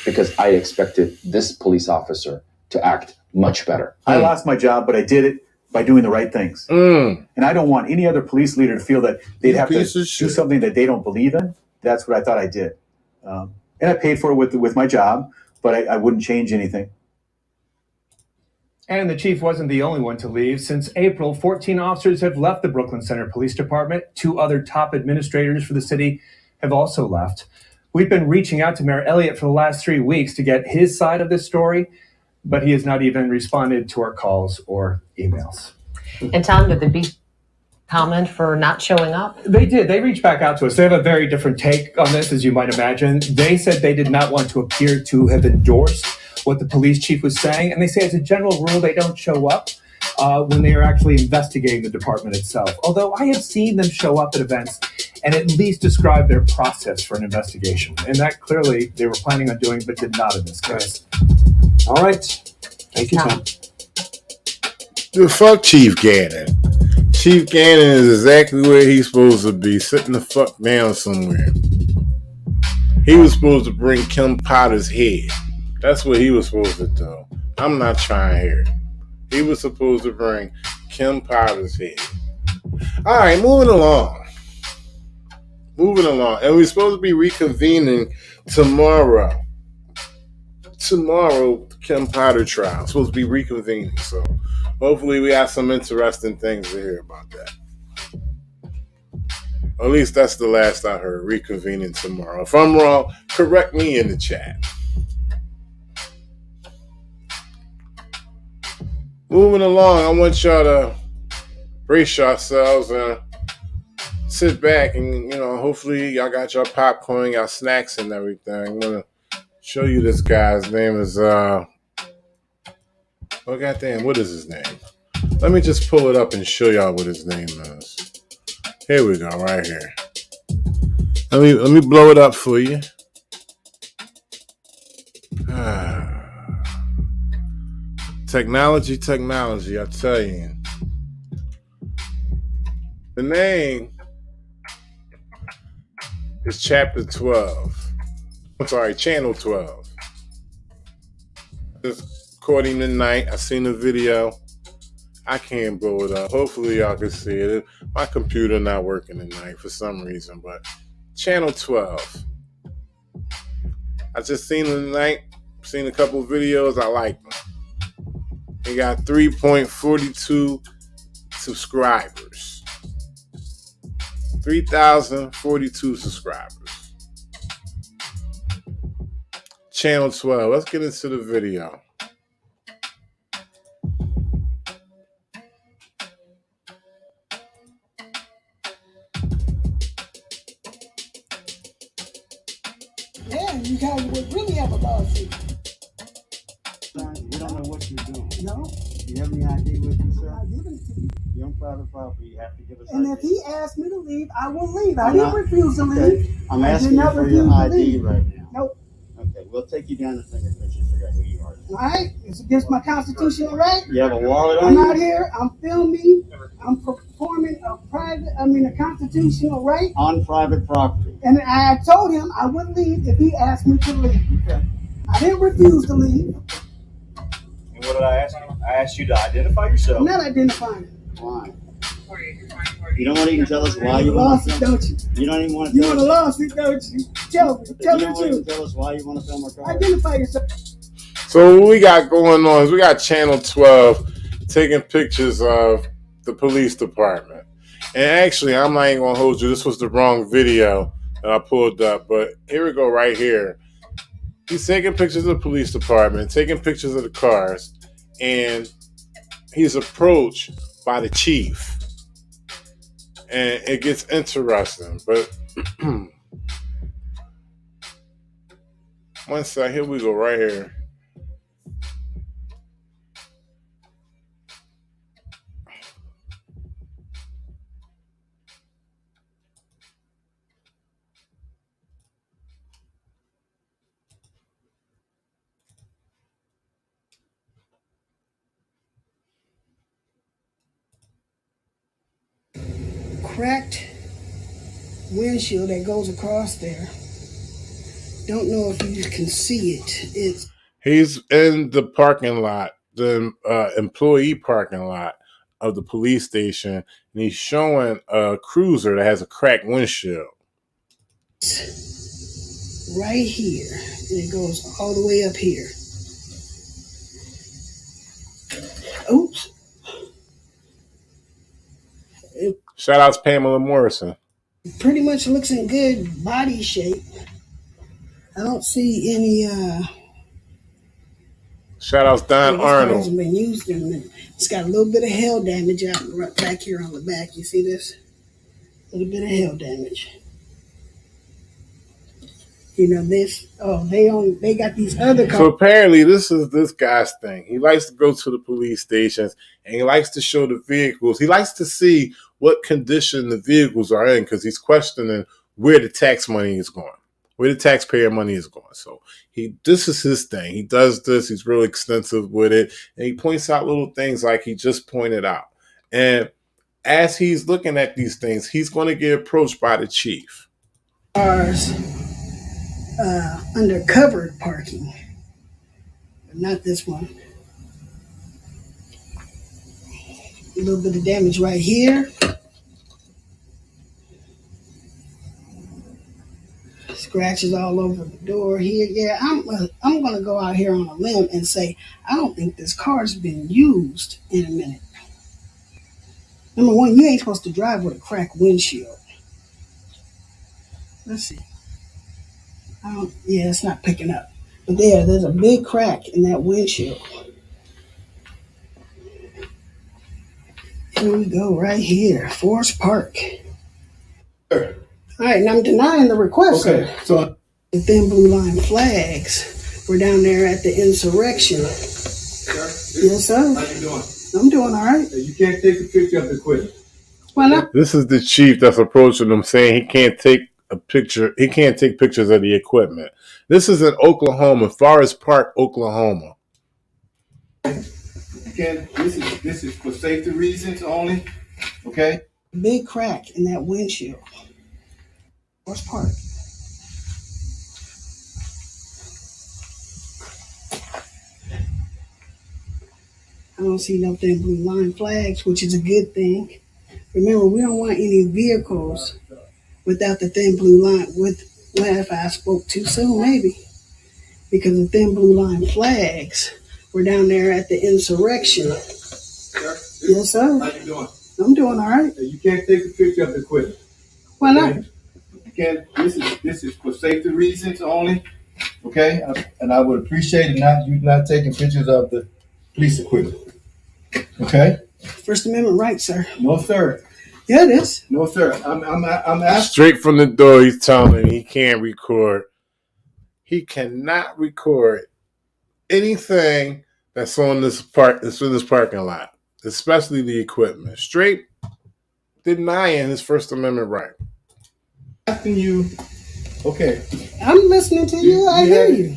because I expected this police officer to act much better. I lost my job, but I did it by doing the right things. And I don't want any other police leader to feel that they'd have to do something that they don't believe in. That's what I thought I did. And I paid for it with my job, but I wouldn't change anything. And the chief wasn't the only one to leave. Since April, 14 officers have left the Brooklyn Center Police Department. 2 other top administrators for the city have also left. We've been reaching out to Mayor Elliott for the last 3 weeks to get his side of this story, but he has not even responded to our calls or emails. And Tom, did the B comment for not showing up? They did. They reached back out to us. They have a very different take on this, as you might imagine. They said they did not want to appear to have endorsed what the police chief was saying. And they say as a general rule, they don't show up when they are actually investigating the department itself. Although I have seen them show up at events and at least describe their process for an investigation. And that clearly they were planning on doing, but did not in this case. All right. Thank you, Tom. Fuck Chief Gannon. Chief Gannon is exactly where he's supposed to be, sitting the fuck down somewhere. He was supposed to bring Kim Potter's head. That's what he was supposed to do. I'm not trying here. He was supposed to bring Kim Potter's head. All right, moving along. And we're supposed to be reconvening tomorrow. Kim Potter trial. Supposed to be reconvening. So hopefully we have some interesting things to hear about that. Or at least that's the last I heard. Reconvening tomorrow. If I'm wrong, correct me in the chat. Moving along, I want y'all to brace yourselves and sit back and, hopefully y'all got your popcorn, your snacks and everything. I'm going to show you this guy's name is, what is his name? Let me just pull it up and show y'all what his name is. Here we go, right here. Let me blow it up for you. Technology, I tell you. The name is Chapter 12. I'm sorry, Channel 12. Just according to Night, I seen the video. I can't blow it up. Hopefully y'all can see it. My computer not working tonight for some reason, but Channel 12. I just seen it tonight. Seen a couple videos. I like them. He got 3.42 subscribers. 3,042 subscribers. Channel 12. Let's get into the video. Yeah, you guys would really have a lawsuit. You don't know what you're doing. No. You have any ID with you, sir? I give it to you. You're on private property. You have to give us And ID. if he asks me to leave, I will leave. I didn't refuse to leave. Okay. I'm asking you for your ID right now. Nope. Okay, we'll take you down to fingerprints and figure out who you are. All right? It's against my constitutional right. You have a wallet on I'm you? out here. I'm filming. I'm performing a constitutional right. On private property. And I told him I wouldn't leave if he asked me to leave. Okay. I didn't refuse to leave. And what did I ask you? I asked you to identify yourself. I'm not identifying. Why? You don't want to even tell us why you lost want it, don't you? You don't even want to You tell want to us. lost it, don't you? Tell me. Tell me the You don't want to truth. tell us why you want to film our car. Identify yourself. So what we got going on is we got Channel 12 taking pictures of the police department. And actually, I'm not even going to hold you. This was the wrong video that I pulled up. But here we go right here. He's taking pictures of the police department, taking pictures of the cars. And he's approached by the chief. And it gets interesting. But one sec, here we go right here. Cracked windshield that goes across there. Don't know if you can see it. He's in the parking lot, the employee parking lot of the police station, and he's showing a cruiser that has a cracked windshield. Right here. And it goes all the way up here. Oops. Shout out to Pamela Morrison. Pretty much looks in good body shape. I don't see any Shout out to Don this car Arnold. hasn't been used in a minute. It's got a little bit of hail damage out right back here on the back. You see this? A little bit of hail damage. You know this. Oh, they got these other cars. So apparently this is this guy's thing. He likes to go to the police stations and he likes to show the vehicles. He likes to see what condition the vehicles are in because he's questioning where the tax money is going, where the taxpayer money is going. So this is his thing. He does this. He's really extensive with it. And he points out little things like he just pointed out. And as he's looking at these things, he's going to get approached by the chief. Cars under covered parking, but not this one. A little bit of damage right here. Scratches all over the door here. Yeah, I'm gonna go out here on a limb and say I don't think this car's been used in a minute. Number one, you ain't supposed to drive with a cracked windshield. Let's see. It's not picking up. But there's a big crack in that windshield. Here we go, right here. Forest Park. Sure. All right, and I'm denying the request. Okay, so the thin blue line flags were down there at the insurrection. Yes, sir. How you doing? I'm doing all right. You can't take a picture of the equipment. Why not? This is the chief that's approaching him saying he can't take a picture. He can't take pictures of the equipment. This is in Oklahoma, Forest Park, Oklahoma. This is for safety reasons only. Okay. Big crack in that windshield. Forest Park. I don't see no thin blue line flags, which is a good thing. Remember, we don't want any vehicles without the thin blue line. Well, if I spoke too soon, maybe. Because the thin blue line flags were down there at the insurrection. Sir, yes, sir. How you doing? I'm doing all right. You can't take a picture of the equipment. Why not? You can't. This is for safety reasons only. Okay, and I would appreciate you not taking pictures of the police equipment. Okay. First Amendment right, sir. No, sir. Yeah, it is. No, sir. I'm asking. Straight from the door, he's telling him he can't record. He cannot record anything that's on this that's in this parking lot, especially the equipment. Straight denying his First Amendment right. Asking you Okay. I'm listening to you. I hear you.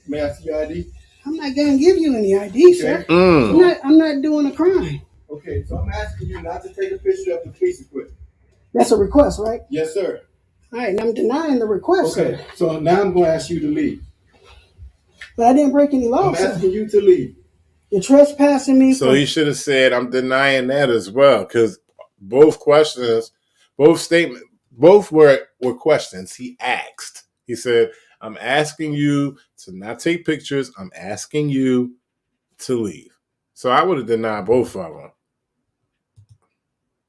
May I see your ID? I'm not gonna give you any ID, sir. Mm. I'm not doing a crime. Okay, so I'm asking you not to take a picture of the police equipment. That's a request, right? Yes, sir. All right, and I'm denying the request, Okay, sir. so now I'm going to ask you to leave. But I didn't break any I'm laws, sir. asking you to leave. You're trespassing me. So he should have said, I'm denying that as well, because both questions, both statements, both were questions he asked. He said, I'm asking you to not take pictures. I'm asking you to leave. So I would have denied both of them.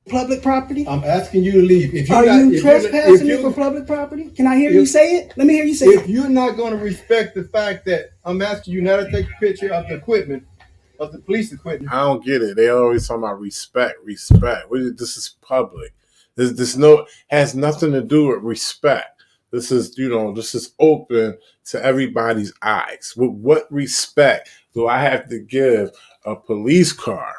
Public property? I'm asking you to leave. If Are you trespassing me for public property? Can I hear you say it? Let me hear you say it. If you're not going to respect the fact that I'm asking you not to take a picture of the equipment, of the police equipment. I don't get it. They always talking about respect. This is public. This has nothing to do with respect. This is open to everybody's eyes. With what respect do I have to give a police car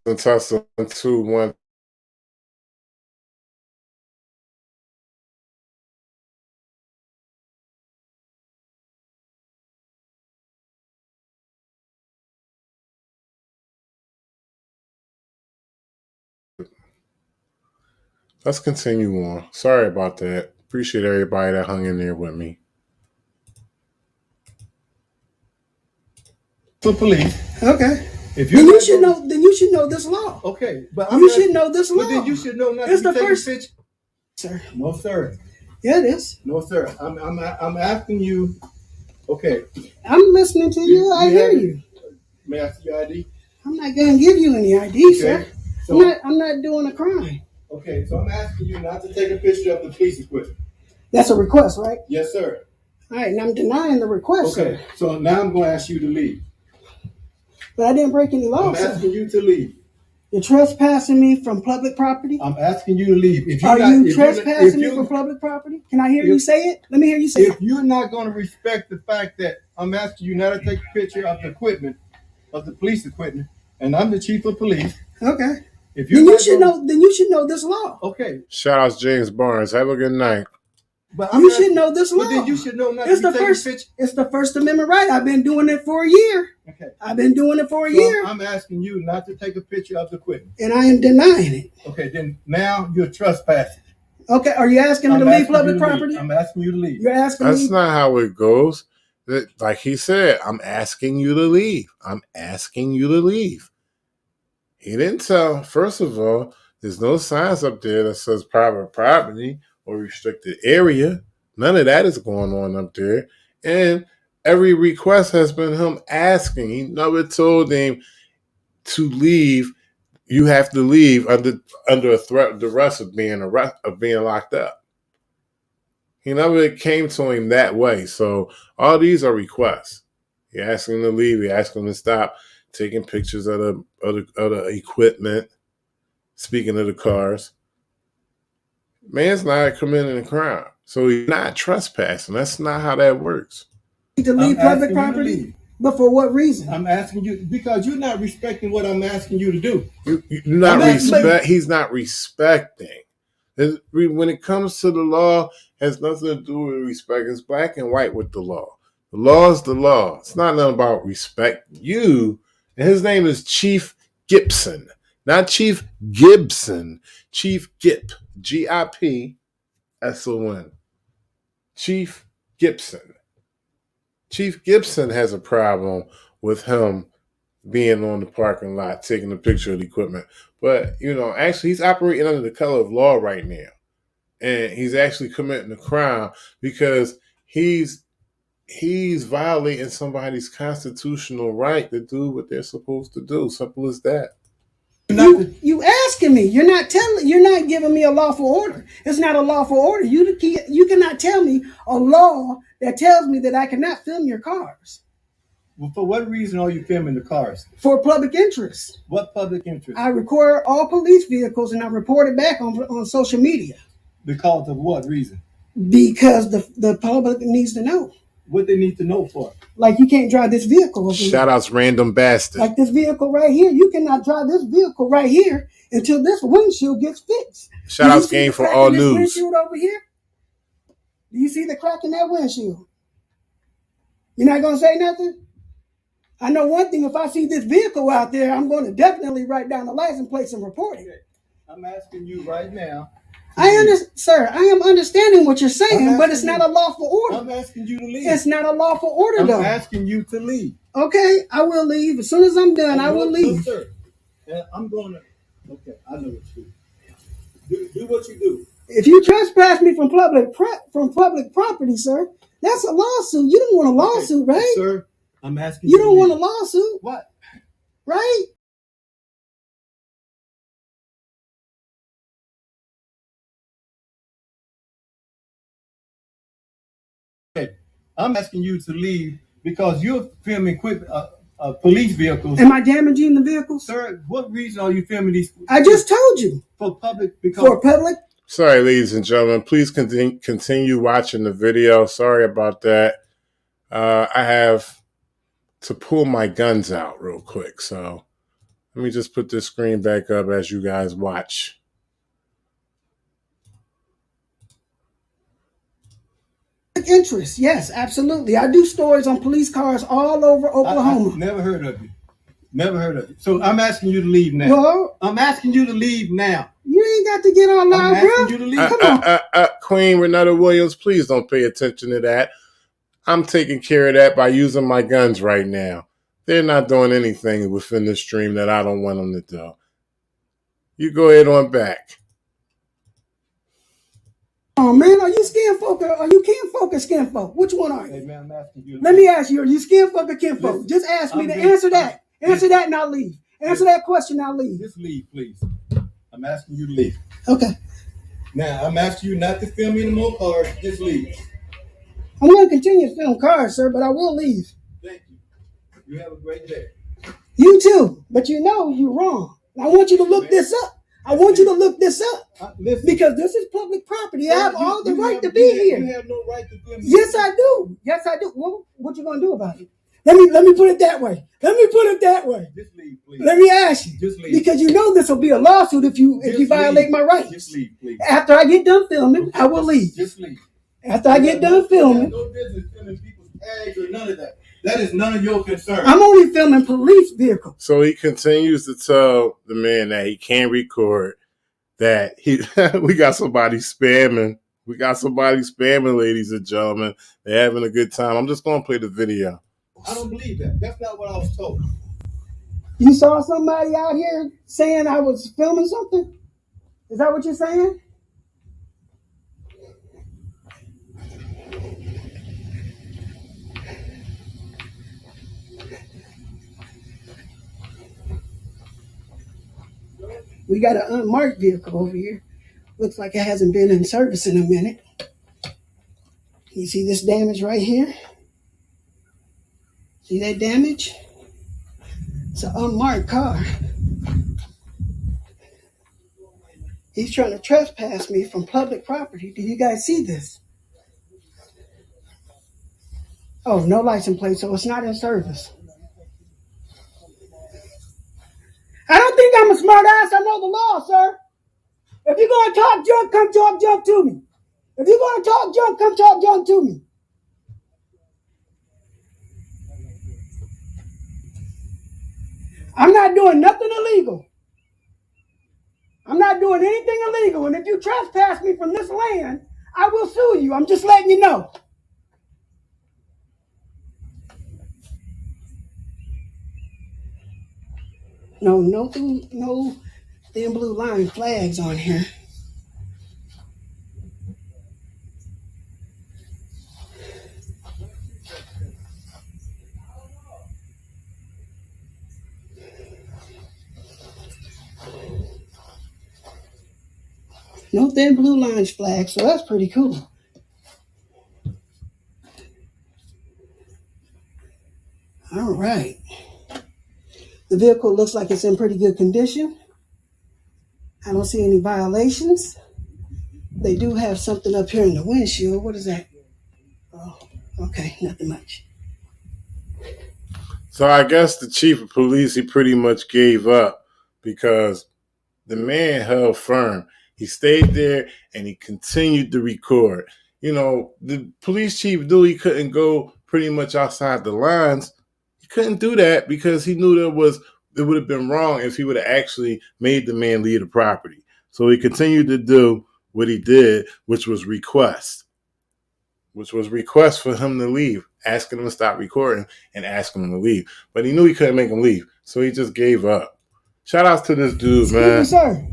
Tussle 2-1. Let's continue on. Sorry about that. Appreciate everybody that hung in there with me. For police. Okay. If then you should know. Then you should know this law. Okay, but you should know this law. But then you should know not it's to the take first, a picture. Sir. No, sir. Yeah, it is. No, sir. I'm asking you. Okay. I'm listening to you. I hear you. May I see your ID? I'm not gonna give you any ID, okay. Sir. So, I'm not doing a crime. Okay, so I'm asking you not to take a picture of the police equipment. That's a request, right? Yes, sir. All right, and I'm denying the request. Okay, sir. So now I'm going to ask you to leave. But I didn't break any laws. I'm asking you to leave. You're trespassing me from public property? I'm asking you to leave. If Are you trespassing me from public property? Can I hear you say it? Let me hear you say it. If you're not going to respect the fact that I'm asking you not to take a picture of the equipment, of the police equipment, and I'm the chief of police. Okay. If then you should know. Then you should know this law. Okay. Shout out James Barnes. Have a good night. But you should know this law. But then you should know not it's to the take first. a picture. It's the First Amendment right. I've been doing it for a year. Okay. I've been doing it for a year. I'm asking you not to take a picture of the equipment. And I am denying it. Okay. Then now you're trespassing. Okay. Are you asking me to leave public property? I'm asking you to leave. You're asking That's me. not how it goes. Like he said, I'm asking you to leave. I'm asking you to leave. He didn't tell. First of all, there's no signs up there that says private property or restricted area. None of that is going on up there. And every request has been him asking. He never told him to leave. You have to leave under a threat, the rest of being locked up. He never came to him that way. So all these are requests. You ask him to leave. You ask him to stop taking pictures of the equipment. Speaking of the cars, man's not committing a crime. So he's not trespassing. That's not how that works. To leave public property? But for what reason? I'm asking you because you're not respecting what I'm asking you to do. He's not respecting. When it comes to the law, it has nothing to do with respect. It's black and white with the law. The law is the law. It's not nothing about respect. And his name is Chief Gibson. Not Chief Gibson. Chief Gip. Gipson. Chief Gibson. Chief Gibson has a problem with him being on the parking lot, taking a picture of the equipment. But, actually he's operating under the color of law right now. And he's actually committing a crime because he's violating somebody's constitutional right to do what they're supposed to do. Simple as that. You asking me? You're not giving me a lawful order. It's not a lawful order. You cannot tell me a law that tells me that I cannot film your cars. Well, for what reason are you filming the cars? For public interest. What public interest? I record all police vehicles and I report it back on social media. Because of what reason? Because the public needs to know. What they need to know for? Like you can't drive this vehicle over Shout outs random bastard. Like this vehicle right here. You cannot drive this vehicle right here until this windshield gets fixed. Shout outs game for all news. Windshield over here? Do you see the crack in that windshield? You're not going to say nothing? I know one thing. If I see this vehicle out there, I'm going to definitely write down the license plate and report it. I'm asking you right now. Sir, I am understanding what you're saying, but it's not a lawful order. I'm asking you to leave. It's not a lawful order, though. I'm asking you to leave. Okay, I will leave. As soon as I'm done, I will leave. No, sir. I'm going to... Okay, I know what you do. Do what you do. If you trespass me from public property, sir, that's a lawsuit. You don't want a lawsuit, right? Sir, I'm asking you. You don't want a lawsuit. What? Right? Okay, I'm asking you to leave because you're filming police vehicles. Am I damaging the vehicles? Sir, what reason are you filming these? I just told you. For public. For public? Sorry, ladies and gentlemen. Please continue watching the video. Sorry about that. I have to pull my guns out real quick. So Let me just put this screen back up as you guys watch. Interest, yes, absolutely. I do stories on police cars all over Oklahoma. I never heard of you. Never heard of you. So I'm asking you to leave now. Well, I'm asking you to leave now. You ain't got to get on live, I'm asking bro. you to leave. Come on. Queen Renetta Williams, please don't pay attention to that. I'm taking care of that by using my guns right now. They're not doing anything within the stream that I don't want them to do. You go ahead on back. Oh man, are you skin folk or are you kin folk or skin folk? Which one are you? Hey man, I'm asking you. Let me ask you, are you skin folk or kin folk? Just ask me to answer that. Answer that and I'll leave. Answer that question, I'll leave. Just leave, please. I'm asking you to leave. Okay. Now, I'm asking you not to film any more cars. Just leave. I'm going to continue to film cars, sir, but I will leave. Thank you. You have a great day. You too, but you know you're wrong. I want you to look this up. I want you to look this up because this is public property. I have all the right to be here. You have no right to film. Yes, I do. Yes, I do. Well, what you going to do about it? Let me put it that way. Let me put it that way. Just leave, please. Let me ask you. Just leave. Because you know this will be a lawsuit if you violate my rights. Just leave, please. After I get done filming, I will leave. Just leave. After I get done filming. No business filming people's tags or none of that. That is none of your concern. I'm only filming police vehicles. So he continues to tell the man that he can't record, that we got somebody spamming. We got somebody spamming, ladies and gentlemen. They're having a good time. I'm just going to play the video. I don't believe that. That's not what I was told. You saw somebody out here saying I was filming something? Is that what you're saying? We got an unmarked vehicle over here. Looks like it hasn't been in service in a minute. You see this damage right here? See that damage? It's an unmarked car. He's trying to trespass me from public property. Do you guys see this? Oh, no license plate, so it's not in service. I don't think I'm a smart ass. I know the law, sir. If you're going to talk junk, come talk junk to me. If you're going to talk junk, come talk junk to me. I'm not doing nothing illegal. I'm not doing anything illegal. And if you trespass me from this land, I will sue you. I'm just letting you know. No thin blue line flags on here. No thin blue lines flag, so that's pretty cool. All right. The vehicle looks like it's in pretty good condition. I don't see any violations. They do have something up here in the windshield. What is that? Oh, okay, nothing much. So I guess the chief of police, he pretty much gave up because the man held firm. He stayed there and he continued to record. You know, the police chief knew he couldn't go pretty much outside the lines. He couldn't do that because he knew it would have been wrong if he would have actually made the man leave the property. So he continued to do what he did, which was request for him to leave, asking him to stop recording and asking him to leave. But he knew he couldn't make him leave, so he just gave up. Shout outs to this dude, man. Excuse me, sir.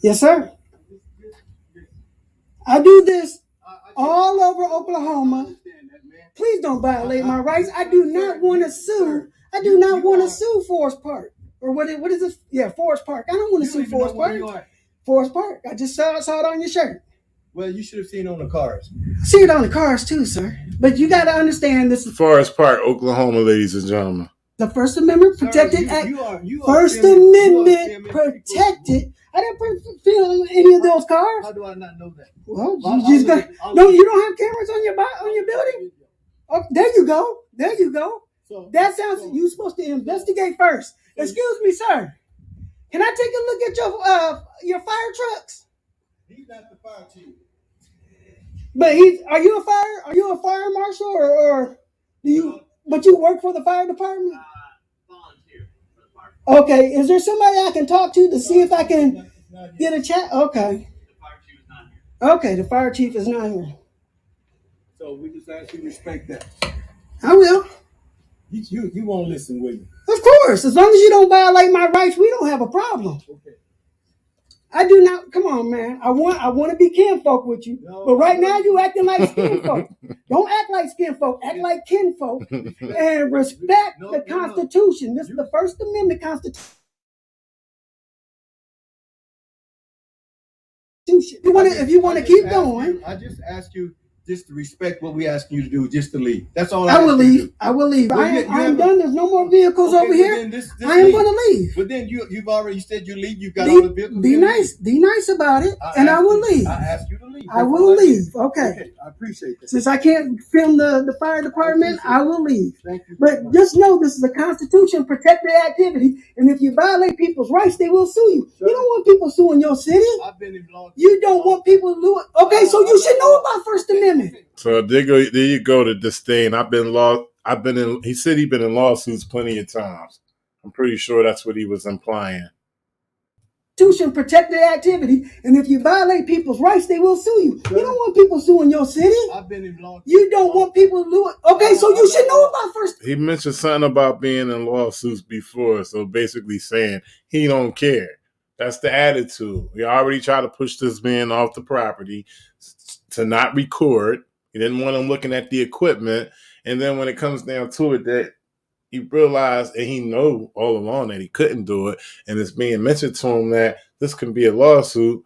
Yes, sir. I do this all over Oklahoma. Please don't violate my rights. I do not want to sue. I do not want to sue Forest Park. Or what is this? Yeah, Forest Park. I don't want to sue Forest Park. Forest Park. I just saw it on your shirt. Well, you should have seen it on the cars. I see it on the cars too, sir. But you got to understand this is Forest Park, Oklahoma, ladies and gentlemen. The First Amendment protected. First Amendment protected. I didn't film any of those cars. How do I not know that? Well, you just got no. You don't have cameras on your building. Oh, there you go. There you go. So that sounds. You're supposed to investigate first. Excuse me, sir. Can I take a look at your fire trucks? He's not the fire chief. But are you a fire marshal or do you? But you work for the fire department? Volunteer for the fire. Okay. Is there somebody I can talk to see if I can get a chat? Okay. The fire chief is not here. Okay. The fire chief is not here. So we just ask you to respect that. I will. You won't listen, will you? Of course. As long as you don't violate my rights, we don't have a problem. Okay. I do not. Come on, man. I want to be kinfolk with you, but right now you acting like skinfolk. Don't act like skinfolk. Act like kinfolk, and respect the Constitution. This is the First Amendment Constitution. If you want to keep going, I just ask you just to respect what we ask you to do, just to leave. That's all. I will leave. I will leave. I am done. There's no more vehicles over here. I am going to leave. But then you've already said you leave. You've got all the vehicles. Be nice. Be nice about it, and I will leave. I asked you to leave. I will leave. Okay. I appreciate that. Since I can't film the fire department, I will leave. Thank you. But just know this is a Constitution protected activity, and if you violate people's rights, they will sue you. You don't want people suing your city. I've been involved. You don't want people to do it. Okay, so you should know about First Amendment. So there you go to disdain. He said he'd been in lawsuits plenty of times. I'm pretty sure that's what he was implying. Constitution protected activity, and if you violate people's rights, they will sue you. You don't want people suing your city. I've been involved. You don't want people to do it. Okay, so you should know about First. He mentioned something about being in lawsuits before, so basically saying he don't care. That's the attitude. We already tried to push this man off the property to not record. He didn't want him looking at the equipment, and then when it comes down to it, that he realized, and he knew all along that he couldn't do it, and it's being mentioned to him that this can be a lawsuit.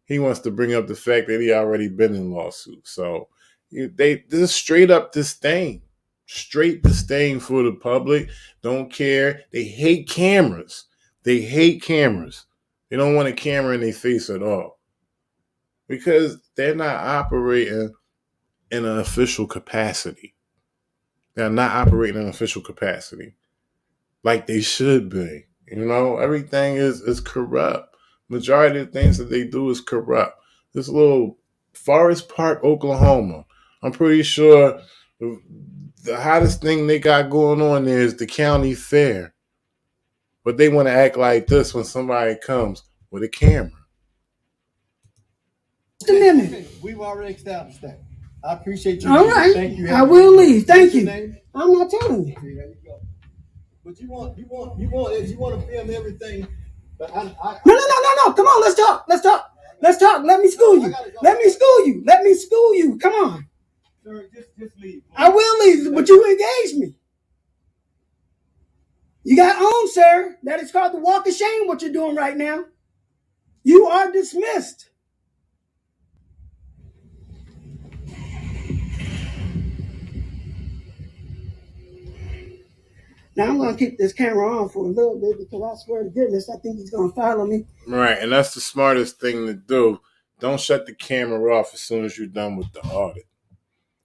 He wants to bring up the fact that he already been in lawsuits. So they just straight up disdain for the public. Don't care. They hate cameras. They don't want a camera in their face at all because they're not operating in an official capacity. They're not operating in an official capacity like they should be. You know, everything is corrupt. Majority of the things that they do is corrupt. This little Forest Park, Oklahoma, I'm pretty sure the hottest thing they got going on there is the county fair. But they want to act like this when somebody comes with a camera. Amendment. We've already established that. I appreciate you. All right. Thank you. I will leave. Thank you. I'm not telling you. There you go. But you want to film everything. But No. Come on, let's talk. Let me school you. Come on. Sir, just leave. I will leave, but you engage me. You got on, sir. That is called the walk of shame, what you're doing right now. You are dismissed. Now, I'm going to keep this camera on for a little bit because I swear to goodness, I think he's going to follow me. Right, and that's the smartest thing to do. Don't shut the camera off as soon as you're done with the audit,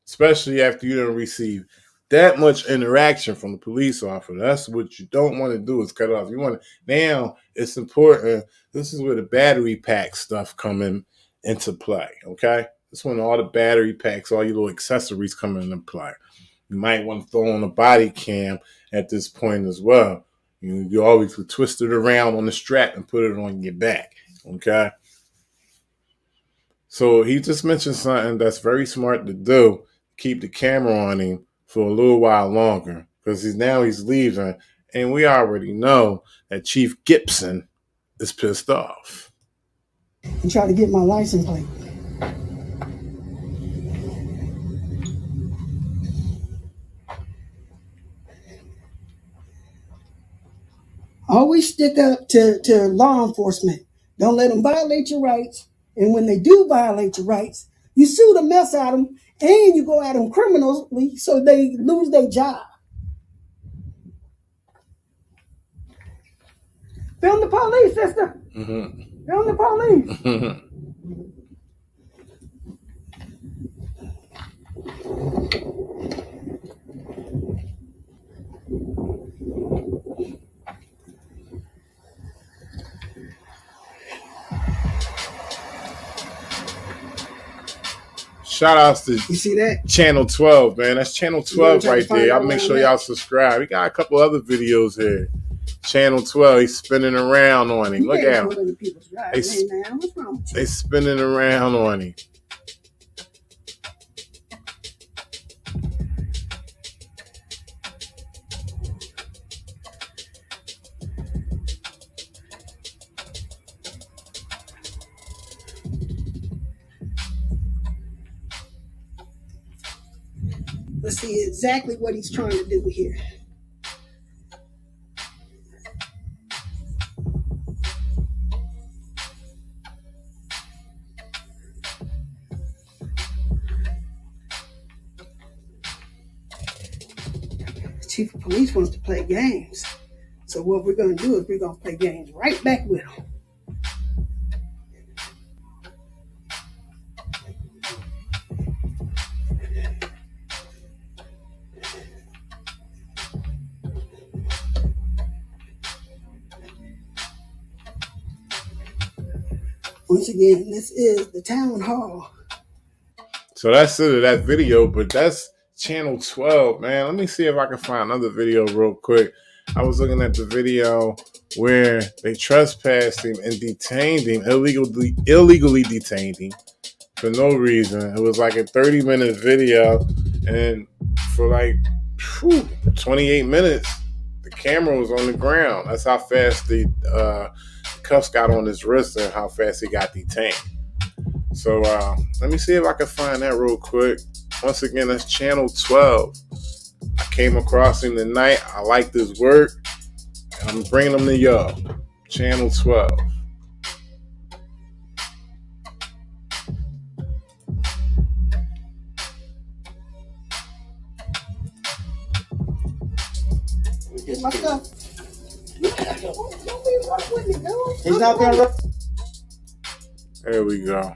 especially after you don't receive that much interaction from the police officer. That's what you don't want to do is cut it off. You want to, now it's important. This is where the battery pack stuff come into play, okay? This is when all the battery packs, all your little accessories come into play. You might want to throw on a body cam at this point as well. You always would twist it around on the strap and put it on your back, okay? So he just mentioned something that's very smart to do. Keep the camera on him for a little while longer because he's leaving. And we already know that Chief Gibson is pissed off. And try to get my license plate. Always stick up to law enforcement. Don't let them violate your rights. And when they do violate your rights, you sue the mess out of them and you go at them criminally so they lose their job. Film the police, sister. Mm-hmm. You're the police. Shout outs to You see that? Channel 12, man. That's Channel 12 right there. Y'all make sure y'all subscribe. We got a couple other videos here. Channel 12, he's spinning around on him. Look at him. They spinning around on him. Let's see exactly what he's trying to do here. The chief of police wants to play games. So what we're going to do is we're going to play games right back with him. Once again, this is the town hall. So that's it of that video, but that's Channel 12, man. Let me see if I can find another video real quick. I was looking at the video where they trespassed him and detained him, illegally detained him for no reason. It was like a 30-minute video, and for like 28 minutes, the camera was on the ground. That's how fast the cuffs got on his wrist and how fast he got detained. So let me see if I can find that real quick. Once again, that's Channel 12. I came across him tonight. I like this work, and I'm bringing them to y'all. Channel 12. Get my stuff. He's not going to. There we go.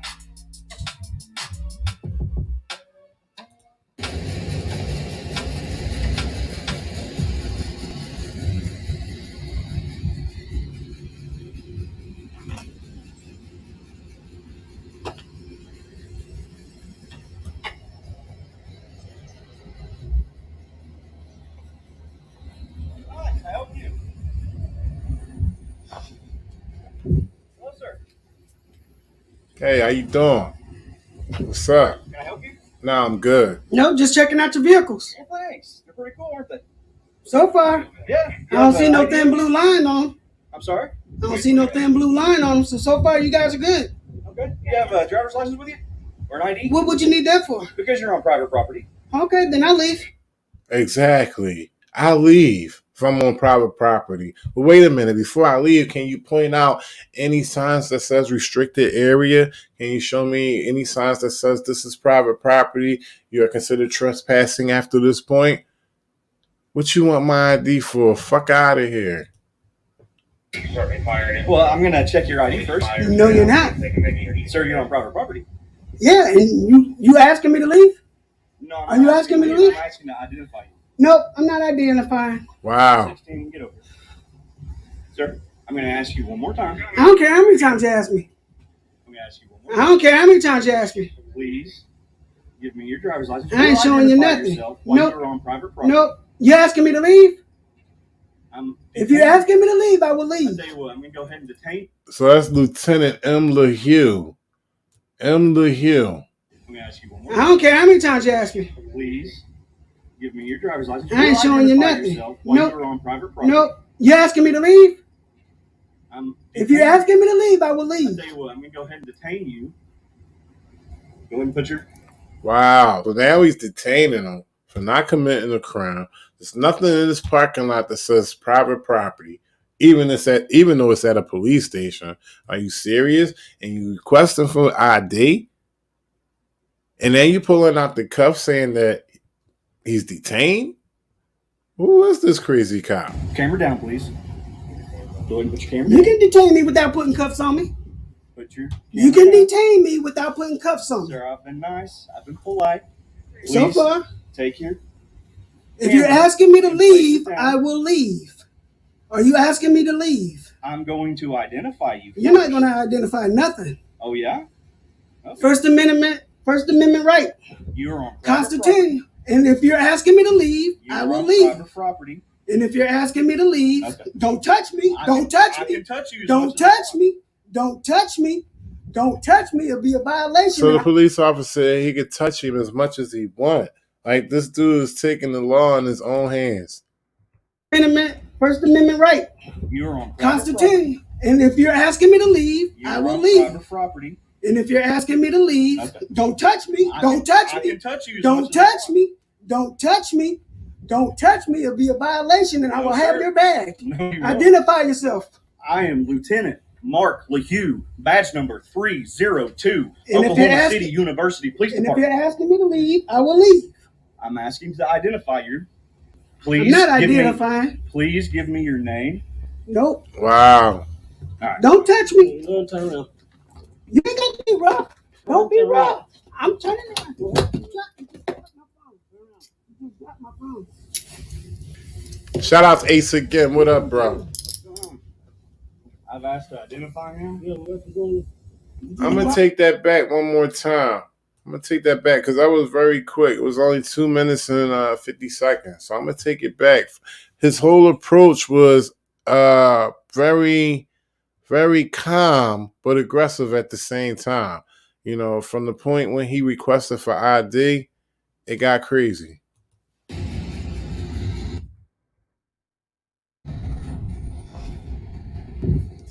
Hey, how you doing? What's up? Can I help you? No, I'm good. No, just checking out your vehicles. Well, thanks. They're pretty cool, aren't they? So far. Yeah. I don't see no thin blue line on them. I'm sorry? I don't see no thin blue line on them. So far you guys are good. Okay. You have a driver's license with you? Or an ID? What would you need that for? Because you're on private property. Okay, then I'll leave. Exactly. I leave if I'm on private property. But wait a minute. Before I leave, can you point out any signs that says restricted area? Can you show me any signs that says this is private property? You are considered trespassing after this point? What you want my ID for? Fuck out of here. Well, I'm going to check your ID first. No, you're not. Sir, you're on private property. Yeah, and you asking me to leave? No, Are you asking me to leave? I'm asking to identify you. Nope, I'm not identifying. Wow. 16, get over here. Sir, I'm going to ask you one more time. I don't care how many times you ask me. I'm going to ask you one more time. I don't care how many times you ask me. Please give me your driver's license. I ain't showing you nothing. Nope. You're on private property. Nope. You asking me to leave? If you're asking me to leave, I will leave. I'll tell you what, I'm going to go ahead and detain. So that's Lieutenant M. LaHue. M. LaHue. I'm going to ask you one more I don't care how many times you ask me. Please give me your driver's license. I ain't showing you nothing. Nope. Nope. On private property. Nope. You asking me to leave? If you're asking me to leave, I will leave. I'll tell you what, I'm going to go ahead and detain you. Go ahead and put your... Wow. So now he's detaining him for not committing a crime. There's nothing in this parking lot that says private property, even though it's at a police station. Are you serious? And you requesting for ID? And then you pulling out the cuff saying that he's detained? Who is this crazy cop? Camera down, please. Go ahead and put your camera You down. can detain me without putting cuffs on me. Put your You can detain me without putting cuffs on me. Sir, I've been nice. I've been polite. So Please far, take your. if you're asking me to leave, I will leave. Are you asking me to leave? I'm going to identify you. You're not going to identify nothing. Oh yeah. Okay. First Amendment right. You're on Constitution. And if you're asking me to leave, I will leave. Private property. And if you're asking me to leave, Okay. don't touch me. Don't touch me. I can touch you. Don't touch me. Don't touch me. Don't touch me. It'll be a violation. So the police officer said he could touch him as much as he want. Like, this dude is taking the law in his own hands. First Amendment right. You're on Constitution. And if you're asking me to leave, I will leave. Private property. And if you're asking me to leave, don't touch me. Don't touch me. I can touch you. Don't touch me. Don't touch me. Don't touch me. It'll be a violation, and I will have your bag. No, you Identify yourself. I am Lieutenant Mark LeHue, badge number 302, And if Oklahoma City University Police And if Department. you're asking me to leave, I will leave. I'm asking to identify you. Please, I'm not identifying. Please give me your name. Nope. Wow. All right. Don't touch me. Don't turn around. You ain't got to be rough. Don't be rough. I'm turning around. My phone. Shout out to Ace again. What up, bro? I've asked to identify him. I'm going to take that back one more time. I'm going to take that back because that was very quick. It was only 2 minutes and 50 seconds. So I'm going to take it back. His whole approach was very, very calm but aggressive at the same time. You know, from the point when he requested for ID, it got crazy.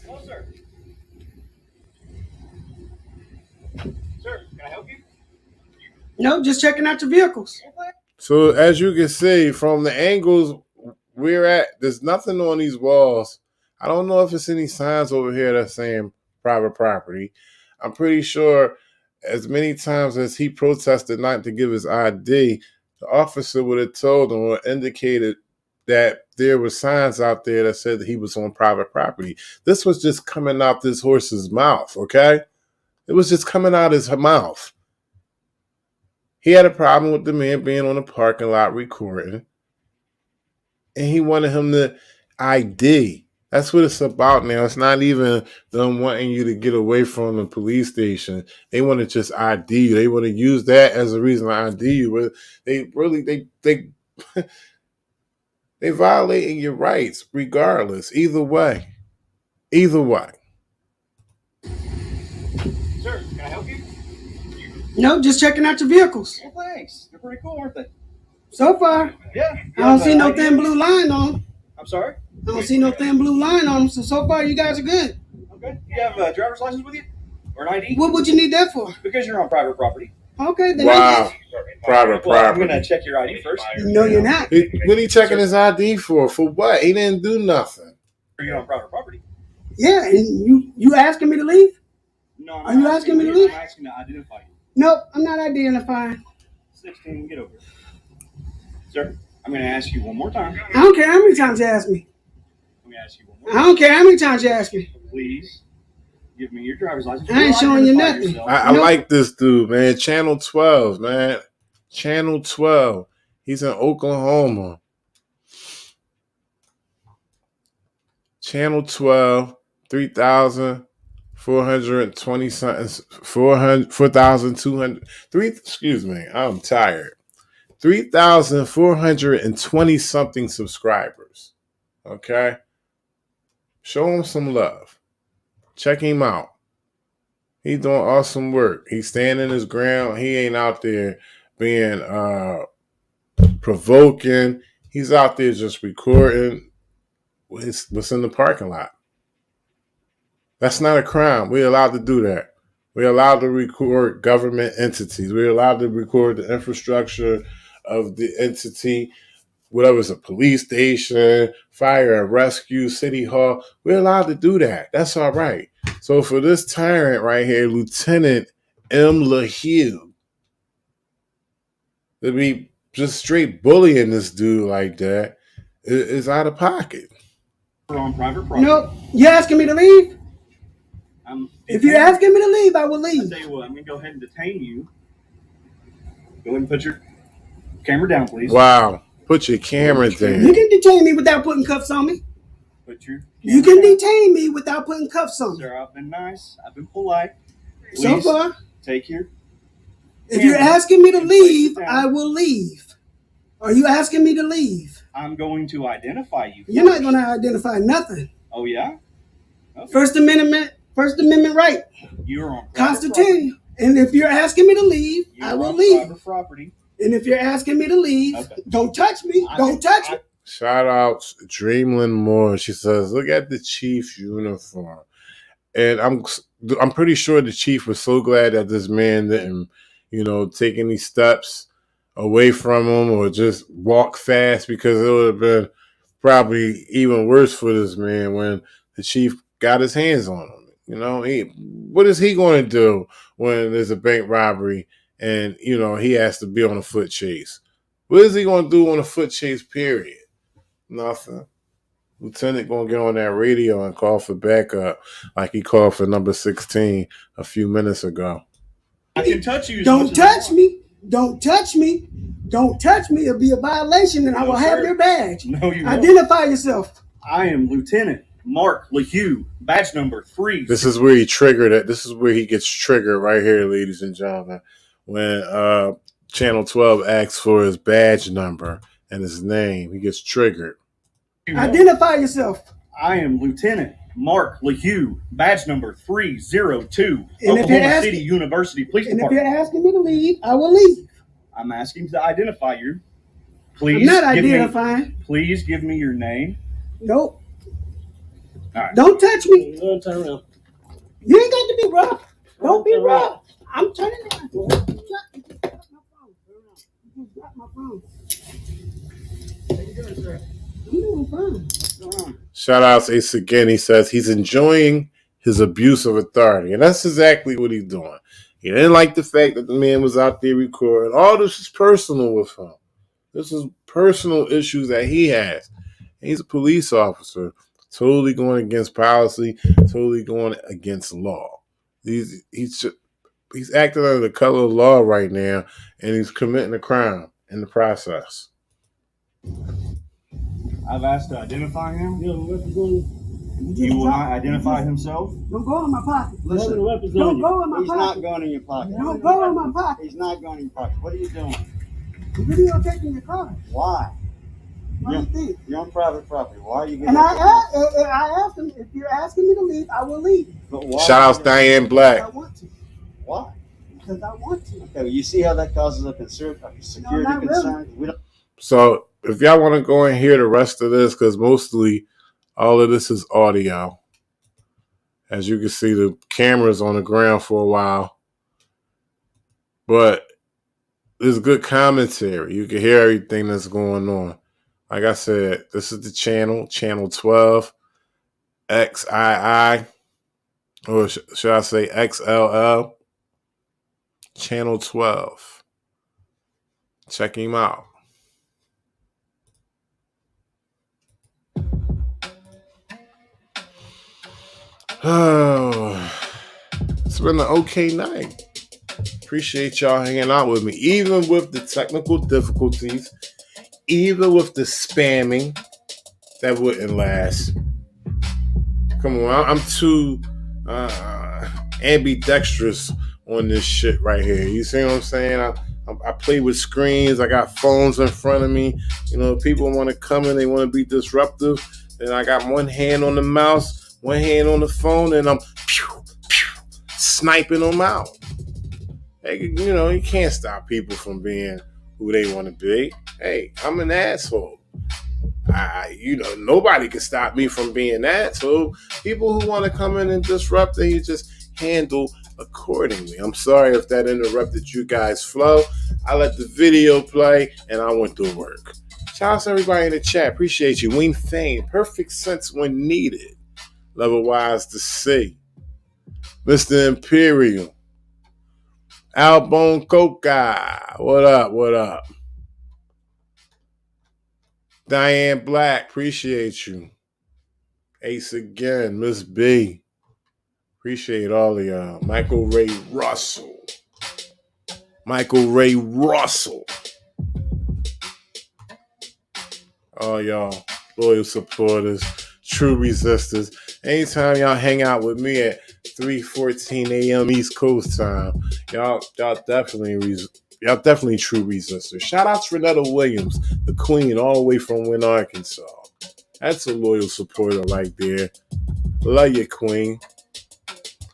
Hello, sir. Sir, can I help you? No, just checking out your vehicles. So as you can see from the angles we're at, there's nothing on these walls. I don't know if it's any signs over here that's saying private property. I'm pretty sure as many times as he protested not to give his ID, the officer would have told him or indicated that there were signs out there that said that he was on private property. This was just coming out this horse's mouth, okay? It was just coming out his mouth. He had a problem with the man being on the parking lot recording, and he wanted him to ID. That's what it's about now. It's not even them wanting you to get away from the police station. They want to just ID you. They want to use that as a reason to ID you. But they violating your rights regardless. Either way. Either way. Sir, can I help you? No, just checking out your vehicles. Well, thanks. They're pretty cool, aren't they? So far. Yeah. I don't see no thin blue line on them. I'm sorry? I don't see no thin blue line on them. So far, you guys are good. Okay. You have a driver's license with you? Or an ID? What would you need that for? Because you're on private property. Okay, then. Wow. Private Well, I'm property. going to check your ID first. No, you're not. What are you checking his ID for? For what? He didn't do nothing. You're on private property. Yeah, and you asking me to leave? No, Are you asking me to leave? I'm asking to identify you. Nope, I'm not identifying. 16, get over here. Sir, I'm going to ask you one more time. I don't care how many times you ask me. I'm going to ask you one more I time. don't care how many times you ask me. Please give me your driver's license. I ain't showing you nothing. I like this dude, man. Channel 12, man. Channel 12. He's in Oklahoma. Channel 12, 3,420 something, 4,200, excuse me, I'm tired. 3,420 something subscribers. Okay? Show him some love. Check him out. He's doing awesome work. He's standing his ground. He ain't out there being provoking. He's out there just recording what's in the parking lot. That's not a crime. We're allowed to do that. We're allowed to record government entities. We're allowed to record the infrastructure of the entity, whatever it's a police station, fire and rescue, city hall. We're allowed to do that. That's all right. So for this tyrant right here, Lieutenant M. LeHue, to be just straight bullying this dude like that is out of pocket. We're on private property. Nope. You asking me to leave? If you're asking me to leave, I will leave. I'll tell you what, I'm going to go ahead and detain you. Go ahead and put your camera down, please. Wow. Put your camera down. You can detain me without putting cuffs on me. You can detain me without putting cuffs on me. Sir, I've been nice. I've been polite. Please So far. Take your If you're asking me to leave, I will leave. Are you asking me to leave? I'm going to identify you. You're not going to identify nothing. Oh, yeah? Okay. First Amendment right. You're on Constitution. And if you're asking me to leave, I will leave. Property. And if you're asking me to leave, don't touch me. Don't touch me. Shout out Dreamland Moore. She says, look at the Chief's uniform. And I'm pretty sure the Chief was so glad that this man didn't, take any steps away from him or just walk fast, because it would have been probably even worse for this man when the Chief got his hands on him. What is he going to do when there's a bank robbery and, he has to be on a foot chase? What is he going to do on a foot chase, period? Nothing. Lieutenant going to get on that radio and call for backup like he called for number 16 a few minutes ago. I can touch you. Don't touch me. Don't touch me. Don't touch me. It'll be a violation and I will have your badge. No, you won't. Identify yourself. I am Lieutenant Mark LeHue, badge number 3. This is where he triggered it. This is where he gets triggered right here, ladies and gentlemen. When Channel 12 asks for his badge number and his name, he gets triggered. Identify yourself. I am Lieutenant Mark LeHue, badge number 302, and Oklahoma City University Police Department. And if you're asking me to leave, I will leave. I'm asking to identify you. Please. I'm not identifying. Please give me your name. Nope. All right. Don't touch me. Turn around. You ain't got to be rough. Don't be rough. I'm turning around. Drop my phone. How you doing, sir? I'm doing fine. What's going on? Shout out to Ace again. He says he's enjoying his abuse of authority. And that's exactly what he's doing. He didn't like the fact that the man was out there recording. All this is personal with him. This is personal issues that he has. He's a police officer, totally going against policy, totally going against law. He's acting under the color of law right now, and he's committing a crime in the process. I've asked to identify him. He will not identify himself. Don't go in my pocket. Listen, don't go in my he's pocket. not going in your pocket. Don't go in my pocket. He's not going in your pocket. What are you doing? The video taking your car. Why? What do you think? You're on private property. Why are you getting? And I asked him, if you're asking me to leave, I will leave. But why? Shout out to Diane Black. I want to. Why? Because I want to. Okay, well, you see how that causes a security concern? Really. So if y'all want to go and hear the rest of this, because mostly all of this is audio. As you can see, the camera's on the ground for a while. But there's good commentary. You can hear everything that's going on. Like I said, this is the channel 12, XII, or should I say XLL, channel 12. Check him out. Oh, it's been an okay night. Appreciate y'all hanging out with me, even with the technical difficulties, even with the spamming that wouldn't last. Come on, I'm too ambidextrous on this shit right here. You see what I'm saying? I play with screens. I got phones in front of me. People want to come in. They want to be disruptive. Then I got one hand on the mouse, one hand on the phone, and I'm sniping them out. Hey, you can't stop people from being who they want to be. Hey, I'm an asshole. Nobody can stop me from being that. So people who want to come in and disrupt, you just handle accordingly. I'm sorry if that interrupted you guys' flow. I let the video play and I went to work. Shout out to everybody in the chat. Appreciate you. Wing Fame. Perfect sense when needed. Level wise to see. Mr. Imperial. Albone Coca. What up? What up? Diane Black. Appreciate you. Ace again. Miss B. Appreciate all of y'all. Michael Ray Russell. Michael Ray Russell. All y'all loyal supporters, true resistors. Anytime y'all hang out with me at 3:14 a.m. East Coast time, y'all definitely true resistors. Shout out to Renetta Williams, the queen, all the way from Wynn, Arkansas. That's a loyal supporter right there. Love you, queen.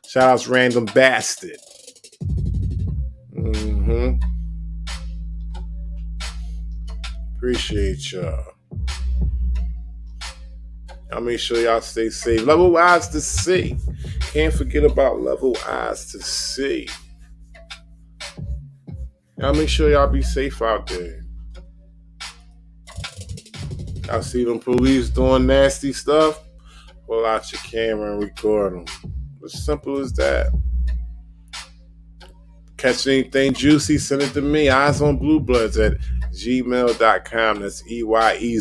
Shout out to Random Bastard. Appreciate y'all. Y'all make sure y'all stay safe. Level eyes to see. Can't forget about level eyes to see. Y'all make sure y'all be safe out there. Y'all see them police doing nasty stuff? Pull out your camera and record them. As simple as that. Catch anything juicy, send it to me. EyesOnBlueBloods at gmail.com. That's EYEZONBLUEBLOODZ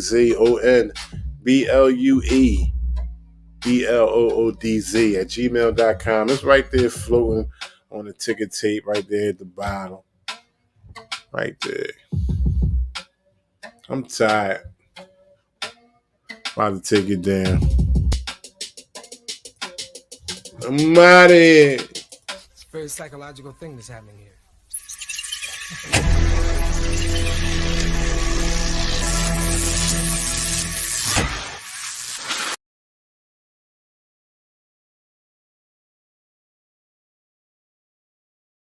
at gmail.com. It's right there floating on the ticker tape right there at the bottom. Right there. I'm tired. About to take it down. I'm out of here. It's a very psychological thing that's happening here.